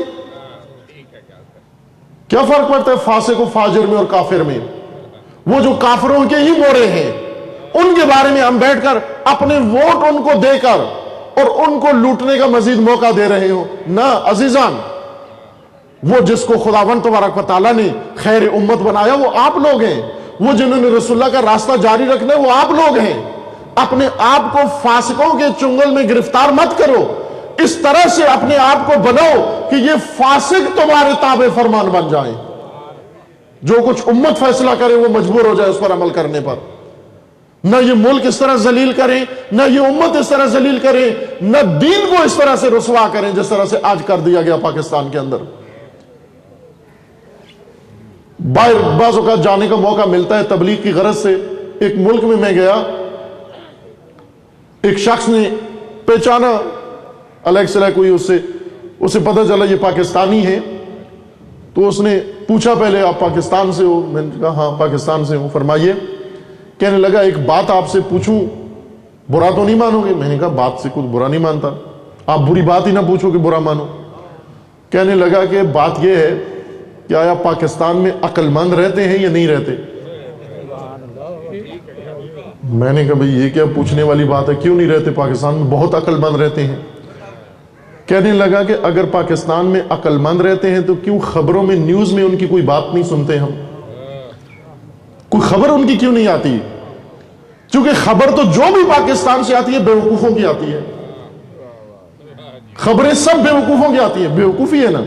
کیا فرق پڑتا ہے فاسق و فاجر میں اور کافر میں؟ وہ جو کافروں کے ہی مورے ہیں ان کے بارے میں ہم بیٹھ کر اپنے ووٹ ان کو دے کر اور ان کو لوٹنے کا مزید موقع دے رہے ہو. نہ عزیزان, وہ جس کو خداوند تبارک و تعالیٰ نے خیر امت بنایا وہ آپ لوگ ہیں. وہ جنہوں نے رسول اللہ کا راستہ جاری رکھنا ہے وہ آپ لوگ ہیں. اپنے آپ کو فاسقوں کے چنگل میں گرفتار مت کرو. اس طرح سے اپنے آپ کو بناؤ کہ یہ فاسق تمہارے تابع فرمان بن جائیں. جو کچھ امت فیصلہ کرے وہ مجبور ہو جائے اس پر عمل کرنے پر. نہ یہ ملک اس طرح ذلیل کریں, نہ یہ امت اس طرح ذلیل کریں, نہ دین کو اس طرح سے رسوا کریں جس طرح سے آج کر دیا گیا پاکستان کے اندر. بعض اوقات جانے کا موقع ملتا ہے تبلیغ کی غرض سے. ایک ملک میں گیا, ایک شخص نے پہچانا, علیہ السلام کوئی, اسے پتہ چلا یہ پاکستانی ہے. تو اس نے پوچھا پہلے آپ پاکستان سے ہو؟ میں نے کہا ہاں پاکستان سے ہوں. فرمائیے. کہنے لگا ایک بات آپ سے پوچھوں, برا تو نہیں مانو گے؟ میں نے کہا بات سے کچھ برا نہیں مانتا, آپ بری بات ہی نہ پوچھو کہ برا مانو. کہنے لگا کہ بات یہ ہے کہ آیا پاکستان میں عقل مند رہتے ہیں یا نہیں رہتے؟ میں نے کہا بھئی یہ کیا پوچھنے والی بات ہے, کیوں نہیں رہتے؟ پاکستان میں بہت عقل مند رہتے ہیں. کہنے لگا کہ اگر پاکستان میں عقل مند رہتے ہیں تو کیوں خبروں میں نیوز میں ان کی کوئی بات نہیں سنتے ہم؟ کوئی خبر ان کی کیوں نہیں آتی؟ چونکہ خبر تو جو بھی پاکستان سے آتی ہے بیوقوفوں کی آتی ہے. خبریں سب بیوقوفوں کی آتی ہیں. بیوقوفی ہے نا,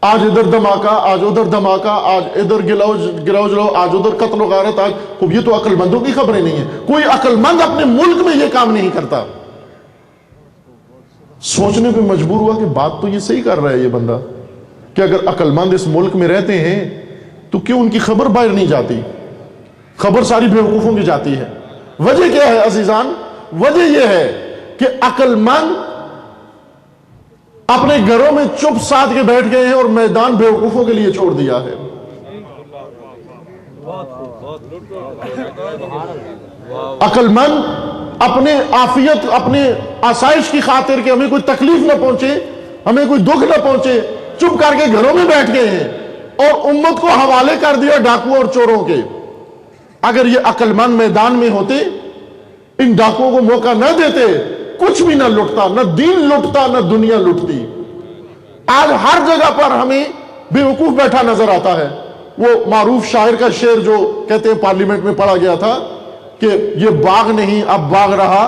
آج ادھر دھماکہ, آج ادھر دھماکہ, آج ادھر گراؤج لو, آج ادھر قتل و غارت. آج یہ تو عقل مندوں کی خبریں نہیں ہیں. کوئی عقل مند اپنے ملک میں یہ کام نہیں کرتا. سوچنے پہ مجبور ہوا کہ بات تو یہ صحیح کر رہا ہے یہ بندہ, کہ اگر عقل مند اس ملک میں رہتے ہیں تو کیوں ان کی خبر باہر نہیں جاتی؟ خبر ساری بیوقوفوں کی جاتی ہے. وجہ کیا ہے عزیزان؟ وجہ یہ ہے کہ عقل مند اپنے گھروں میں چپ ساتھ کے بیٹھ گئے ہیں اور میدان بیوقوفوں کے لیے چھوڑ دیا ہے. عقل مند اپنے عافیت اپنے آسائش کی خاطر کہ ہمیں کوئی تکلیف نہ پہنچے, ہمیں کوئی دکھ نہ پہنچے, چپ کر کے گھروں میں بیٹھ گئے ہیں اور امت کو حوالے کر دیا ڈاکوؤں اور چوروں کے. اگر یہ عقل مند میدان میں ہوتے, ان ڈاکوؤں کو موقع نہ دیتے, کچھ بھی نہ لٹتا, نہ دین لٹتا نہ دنیا لٹتی. آج ہر جگہ پر ہمیں بیوقوف بیٹھا نظر آتا ہے. وہ معروف شاعر کا شعر جو کہتے ہیں پارلیمنٹ میں پڑھا گیا تھا کہ یہ باغ نہیں اب باغ رہا,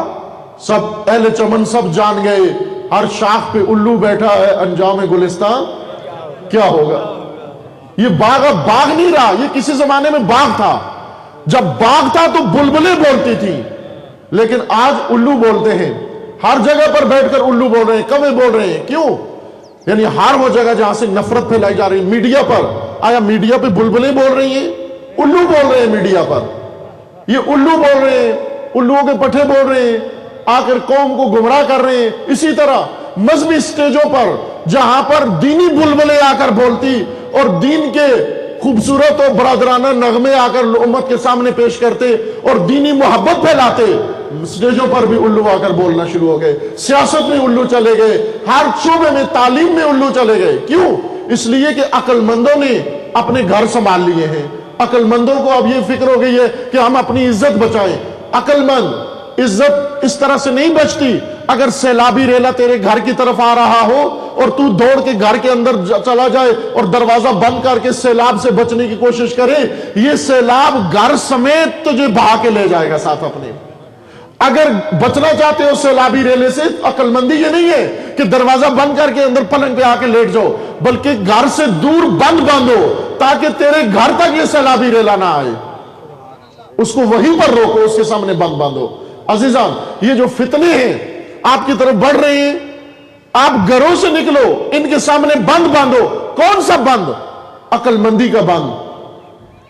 سب اہل چمن سب جان گئے, ہر شاخ پہ الو بیٹھا ہے, انجام گلستان کیا ہوگا. یہ باغ اب باغ نہیں رہا, یہ کسی زمانے میں باغ تھا. جب باغ تھا تو بلبلیں بولتی تھی, لیکن آج الو بولتے ہیں. ہر جگہ پر بیٹھ کر الو بول رہے ہیں, کوے بول رہے ہیں. کیوں؟ یعنی ہر وہ جگہ جہاں سے نفرت پھیلائی جا رہی ہے. میڈیا پر, آیا میڈیا پہ بلبلیں بول رہی ہیں؟ الو بول رہے ہیں میڈیا پر. یہ الو بول رہے ہیں, الوؤں کے پٹھے بول رہے ہیں, آ کر قوم کو گمراہ کر رہے ہیں. اسی طرح مذہبی سٹیجوں پر جہاں پر دینی بلبلیں آ کر بولتی اور دین کے خوبصورت اور برادرانہ نغمے آ کر امت کے سامنے پیش کرتے اور دینی محبت پھیلاتے, سٹیجوں پر بھی الو آ کر بولنا شروع ہو گئے. سیاست میں الو چلے گئے, ہر شعبے میں, تعلیم میں الو چلے گئے. کیوں؟ اس لیے کہ عقل مندوں نے اپنے گھر سنبھال لیے ہیں. عقل مندوں کو اب یہ فکر ہو گئی ہے کہ ہم اپنی عزت بچائیں. عقل مند عزت اس طرح سے نہیں بچتی. اگر سیلابی ریلا تیرے گھر کی طرف آ رہا ہو اور تو دوڑ کے گھر کے اندر چلا جائے اور دروازہ بند کر کے سیلاب سے بچنے کی کوشش کرے, یہ سیلاب گھر سمیت تجھے بہا کے لے جائے گا ساتھ اپنے. اگر بچنا چاہتے ہو سیلابی ریلے سے, عقل مندی یہ نہیں ہے کہ دروازہ بند کر کے اندر پلنگ پہ آ کے لیٹ جاؤ, بلکہ گھر سے دور بند باندھو تاکہ تیرے گھر تک یہ سیلابی ریلا نہ آئے. اس کو وہیں پر روکو, اس کے سامنے بند باندھو. عزیزان, یہ جو فتنے ہیں آپ کی طرف بڑھ رہے ہیں, آپ گھروں سے نکلو, ان کے سامنے بند باندھو. کون سا بند؟ عقل مندی کا بند.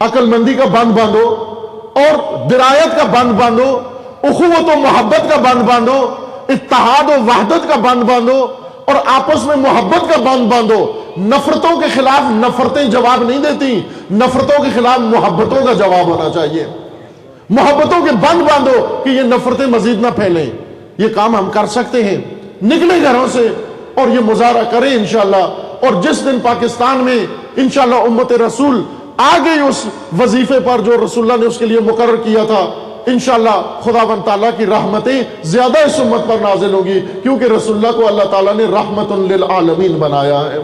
عقل مندی کا بند باندھو اور درایت کا بند باندھو, اخوت و محبت کا بند باندھو, اتحاد و وحدت کا بند باندھو اور آپس میں محبت کا بند باندھو. نفرتوں کے خلاف نفرتیں جواب نہیں دیتی, نفرتوں کے خلاف محبتوں کا جواب ہونا چاہیے. محبتوں کے بند باندھو کہ یہ نفرتیں مزید نہ پھیلیں. یہ کام ہم کر سکتے ہیں. نکلیں گھروں سے اور یہ مظاہرہ کریں انشاءاللہ. اور جس دن پاکستان میں انشاءاللہ امت رسول آ گئی اس وظیفے پر جو رسول اللہ نے اس کے لیے مقرر کیا تھا, انشاءاللہ خداوند تعالیٰ کی رحمتیں زیادہ اس امت پر نازل ہوگی, کیونکہ رسول اللہ کو اللہ تعالیٰ نے رحمت للعالمین بنایا ہے.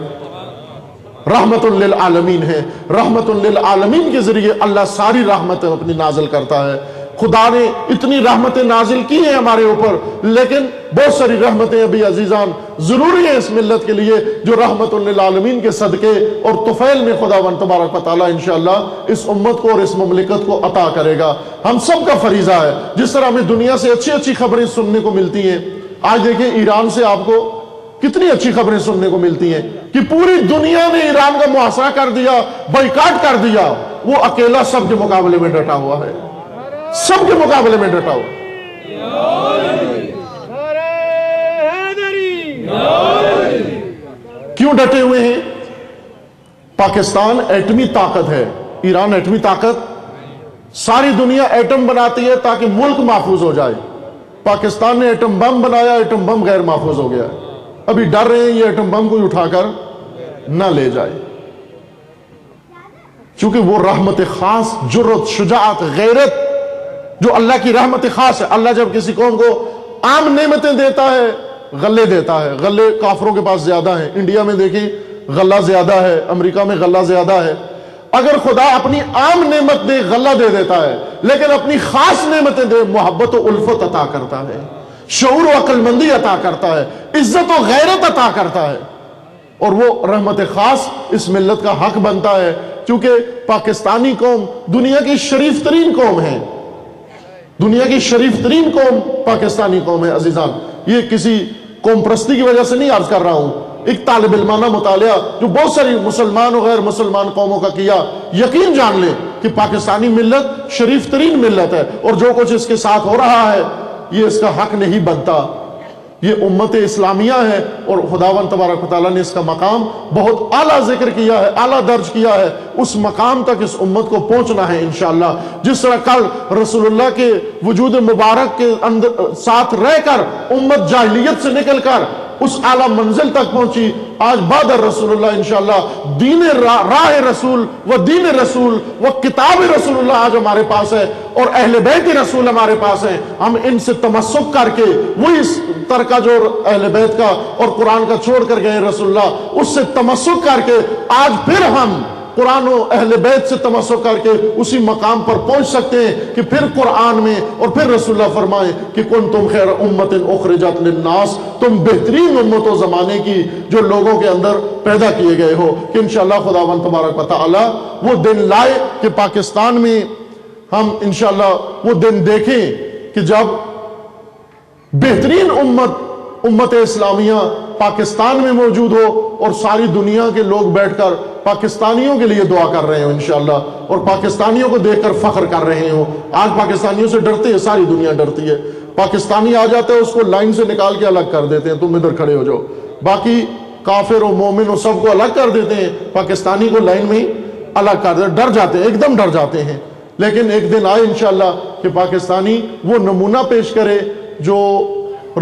رحمت للعالمین ہے. رحمت للعالمین کے ذریعے اللہ ساری رحمتیں اپنی نازل کرتا ہے. خدا نے اتنی رحمتیں نازل کی ہیں ہمارے اوپر, لیکن بہت ساری رحمتیں ابھی عزیزان ضروری ہیں اس ملت کے لیے, جو رحمت للعالمین کے صدقے اور طفیل میں خداوند تبارک و تعالیٰ انشاءاللہ اس امت کو اور اس مملکت کو عطا کرے گا. ہم سب کا فریضہ ہے, جس طرح ہمیں دنیا سے اچھی اچھی خبریں سننے کو ملتی ہیں. آج دیکھیں ایران سے آپ کو کتنی اچھی خبریں سننے کو ملتی ہیں کہ پوری دنیا نے ایران کا محاصرہ کر دیا, بائیکاٹ کر دیا. وہ اکیلا سب کے مقابلے میں ڈٹا ہوا ہے, سب کے مقابلے میں ڈٹا ہوا. کیوں ڈٹے ہوئے ہیں؟ پاکستان ایٹمی طاقت ہے, ایران ایٹمی طاقت. ساری دنیا ایٹم بناتی ہے تاکہ ملک محفوظ ہو جائے. پاکستان نے ایٹم بم بنایا, ایٹم بم غیر محفوظ ہو گیا. ابھی ڈر رہے ہیں یہ ایٹم بم کو اٹھا کر نہ لے جائے, چونکہ وہ رحمت خاص, جرت, شجاعت, غیرت جو اللہ کی رحمت خاص ہے. اللہ جب کسی قوم کو عام نعمتیں دیتا ہے, غلے دیتا ہے. غلے کافروں کے پاس زیادہ ہیں. انڈیا میں دیکھیں غلہ زیادہ ہے, امریکہ میں غلہ زیادہ ہے. اگر خدا اپنی عام نعمت دے, غلہ دے دیتا ہے, لیکن اپنی خاص نعمتیں دے, محبت و الفت عطا کرتا ہے, شعور و عقل مندی عطا کرتا ہے, عزت و غیرت عطا کرتا ہے. اور وہ رحمت خاص اس ملت کا حق بنتا ہے, چونکہ پاکستانی قوم دنیا کی شریف ترین قوم ہے. دنیا کی شریف ترین قوم پاکستانی قوم ہے. عزیزان, یہ کسی قوم پرستی کی وجہ سے نہیں عرض کر رہا ہوں, ایک طالب علمانہ مطالعہ جو بہت ساری مسلمان و غیر مسلمان قوموں کا کیا, یقین جان لیں کہ پاکستانی ملت شریف ترین ملت ہے, اور جو کچھ اس کے ساتھ ہو رہا ہے یہ اس کا حق نہیں بنتا. یہ امت اسلامیہ ہے، اور خداوند تبارک و تعالیٰ نے اس کا مقام بہت اعلیٰ ذکر کیا ہے، اعلیٰ درج کیا ہے۔ اس مقام تک اس امت کو پہنچنا ہے انشاءاللہ۔ جس طرح کل رسول اللہ کے وجود مبارک کے اندر ساتھ رہ کر امت جاہلیت سے نکل کر اس اعلیٰ منزل تک پہنچی، آج بعد رسول اللہ انشاءاللہ دین راہ رسول و دین رسول و کتاب رسول اللہ آج ہمارے پاس ہے، اور اہل بیت رسول ہمارے پاس ہیں۔ ہم ان سے تمسک کر کے وہی اس ترکہ جو اہل بیت کا اور قرآن کا چھوڑ کر گئے رسول اللہ، اس سے تمسک کر کے آج پھر ہم قرآن و اہل بیت سے تمسک کر کے اسی مقام پر پہنچ سکتے ہیں کہ پھر قرآن میں اور پھر رسول اللہ فرمائے کہ کنتم خیر امت اخرجت للناس، تم بہترین امت و زمانے کی جو لوگوں کے اندر پیدا کیے گئے ہو، کہ انشاءاللہ خداوند تبارک و تعالی وہ دن لائے کہ پاکستان میں ہم انشاءاللہ وہ دن دیکھیں کہ جب بہترین امت اسلامیہ پاکستان میں موجود ہو، اور ساری دنیا کے لوگ بیٹھ کر پاکستانیوں کے لیے دعا کر رہے ہوں انشاءاللہ، اور پاکستانیوں کو دیکھ کر فخر کر رہے ہوں۔ آج پاکستانیوں سے ڈرتے ہیں، ساری دنیا ڈرتی ہے۔ پاکستانی آ جاتے ہیں اس کو لائن سے نکال کے الگ کر دیتے ہیں، تم ادھر کھڑے ہو جاؤ، باقی کافر و مومن و سب کو الگ کر دیتے ہیں، پاکستانی کو لائن میں ہی الگ کر دیتے ہیں، ڈر جاتے ہیں، ایک دم ڈر جاتے ہیں۔ لیکن ایک دن آئے انشاءاللہ کہ پاکستانی وہ نمونہ پیش کرے جو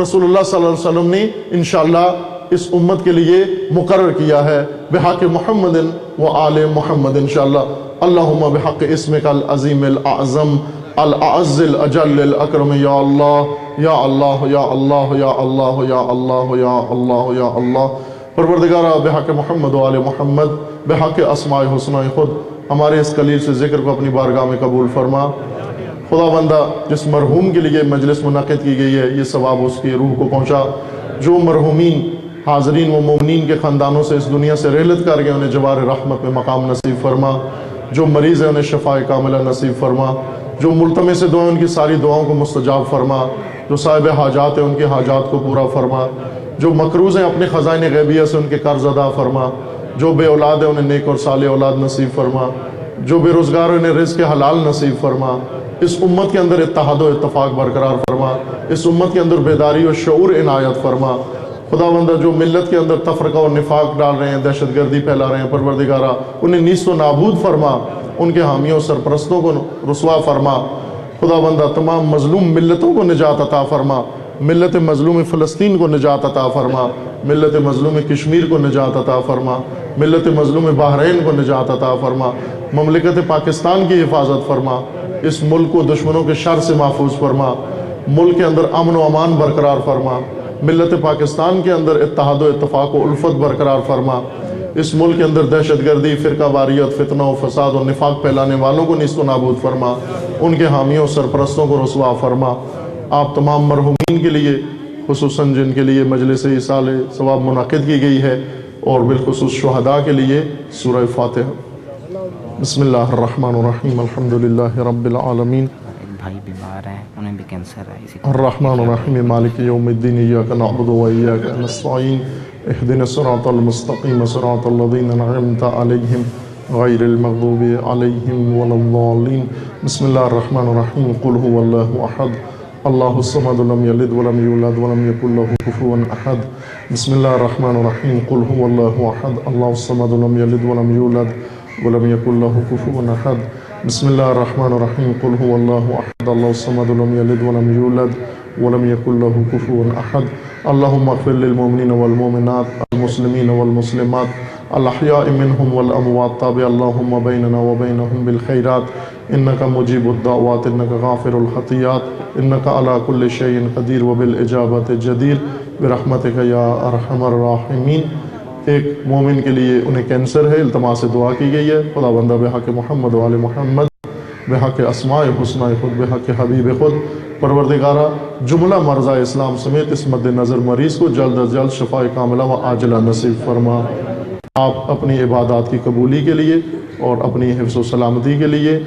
رسول اللہ صلی اللہ علیہ وسلم نے انشاءاللہ اس امت کے لیے مقرر کیا ہے، بحق محمد و آل محمد انشاءاللہ۔ اللہم بحق اسمک العظیم الاعظم الاعز الاجل الاکرم، یا اللہ یا اللہ یا اللہ یا اللہ یا اللہ یا اللہ یا اللہ۔ پروردگارہ بحق محمد و آل محمد، بحق اسماء حسنہ خود، ہمارے اس قلیل سے ذکر کو اپنی بارگاہ میں قبول فرما۔ خدا بندہ جس مرحوم کے لیے مجلس منعقد کی گئی ہے، یہ ثواب اس کی روح کو پہنچا۔ جو مرحومین حاضرین و مومنین کے خاندانوں سے اس دنیا سے رحلت کر گئے، انہیں جوار رحمت میں مقام نصیب فرما۔ جو مریض ہیں انہیں شفاء کاملہ نصیب فرما۔ جو ملتمس دعائیں ان کی ساری دعاؤں کو مستجاب فرما۔ جو صاحب حاجات ہیں ان کے حاجات کو پورا فرما۔ جو مقروض ہیں اپنے خزائن غیبیہ سے ان کے قرض ادا فرما۔ جو بے اولاد ہیں انہیں نیک اور صالح اولاد نصیب فرما۔ جو بے روزگار ہیں انہیں رزق حلال نصیب فرما۔ اس امت کے اندر اتحاد و اتفاق برقرار فرما۔ اس امت کے اندر بیداری و شعور عنایت فرما۔ خداوندہ جو ملت کے اندر تفرقہ و نفاق ڈال رہے ہیں، دہشت گردی پھیلا رہے ہیں، پروردگارہ انہیں نیست و نابود فرما۔ ان کے حامیوں سرپرستوں کو رسوا فرما۔ خداوندہ تمام مظلوم ملتوں کو نجات عطا فرما۔ ملت مظلوم فلسطین کو نجات عطا فرما۔ ملت مظلوم کشمیر کو نجات عطا فرما۔ ملت مظلوم بحرین کو نجات عطا فرما۔ مملکت پاکستان کی حفاظت فرما۔ اس ملک کو دشمنوں کے شر سے محفوظ فرما۔ ملک کے اندر امن و امان برقرار فرما۔ ملت پاکستان کے اندر اتحاد و اتفاق و الفت برقرار فرما۔ اس ملک کے اندر دہشت گردی، فرقہ واریت، فتنہ و فساد و نفاق پھیلانے والوں کو نیست و نابود فرما۔ ان کے حامیوں سرپرستوں کو رسوا فرما۔ آپ تمام مرحومین کے لیے، خصوصاً جن کے لیے مجلس ایصال ثواب منعقد کی گئی ہے، اور بالخصوص شہداء کے لیے سورہ فاتحہ۔ بسم اللہ الرحمن الرحیم، الحمدللہ رب العالمین، بھائی بیمار ہیں، انہیں بھی کینسر ہے، اسی الرحمن الرحیم مالک یوم الدین، ایاک نعبد و ایاک نستعین، اہدنا الصراط المستقیم صراط الذین انعمت علیہم غیر المغضوب علیہم ولا الضالین۔ بسم اللہ الرحمن الرحیم، قل هو اللہ احد اللہ الصمد لم یلد ولم یولد ولم یکن له کفوا احد۔ بسم اللہ الرحمن الرحیم، قل هو اللہ احد اللہ الصمد لم یلد ولم یولد ولم یکن له کفوا احد۔ بسم اللہ الرحمن الرحیم، قل هو اللہ احد اللہ الصمد لم یلد ولم یولد ولم یکن له کفوا احد۔ اللہم اغفر للمؤمنین والمؤمنات المسلمین والمسلمات الاحیاء منهم والاموات، تابع اللہم بیننا وبینہم بالخیرات، انک مجیب الدعوات، انک غافر الخطیات، انک علی کل شیء قدیر وبالاجابۃ جدیر، برحمتک یا ارحم الراحمین۔ ایک مومن کے لیے انہیں کینسر ہے، التماس دعا کی گئی ہے۔ خدا بندہ بحق محمد و آل محمد، بحق اسماء حسنہ خود، بحق حبیب خود، پروردگارہ جملہ مرضى اسلام سمیت اس مد نظر مریض کو جلد از جلد شفاء کاملہ و عاجلہ نصیب فرما۔ آپ اپنی عبادات کی قبولی کے لیے اور اپنی حفظ و سلامتی کے لیے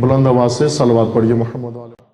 بلند آواز سے صلوات پڑھیے محمد علیہ۔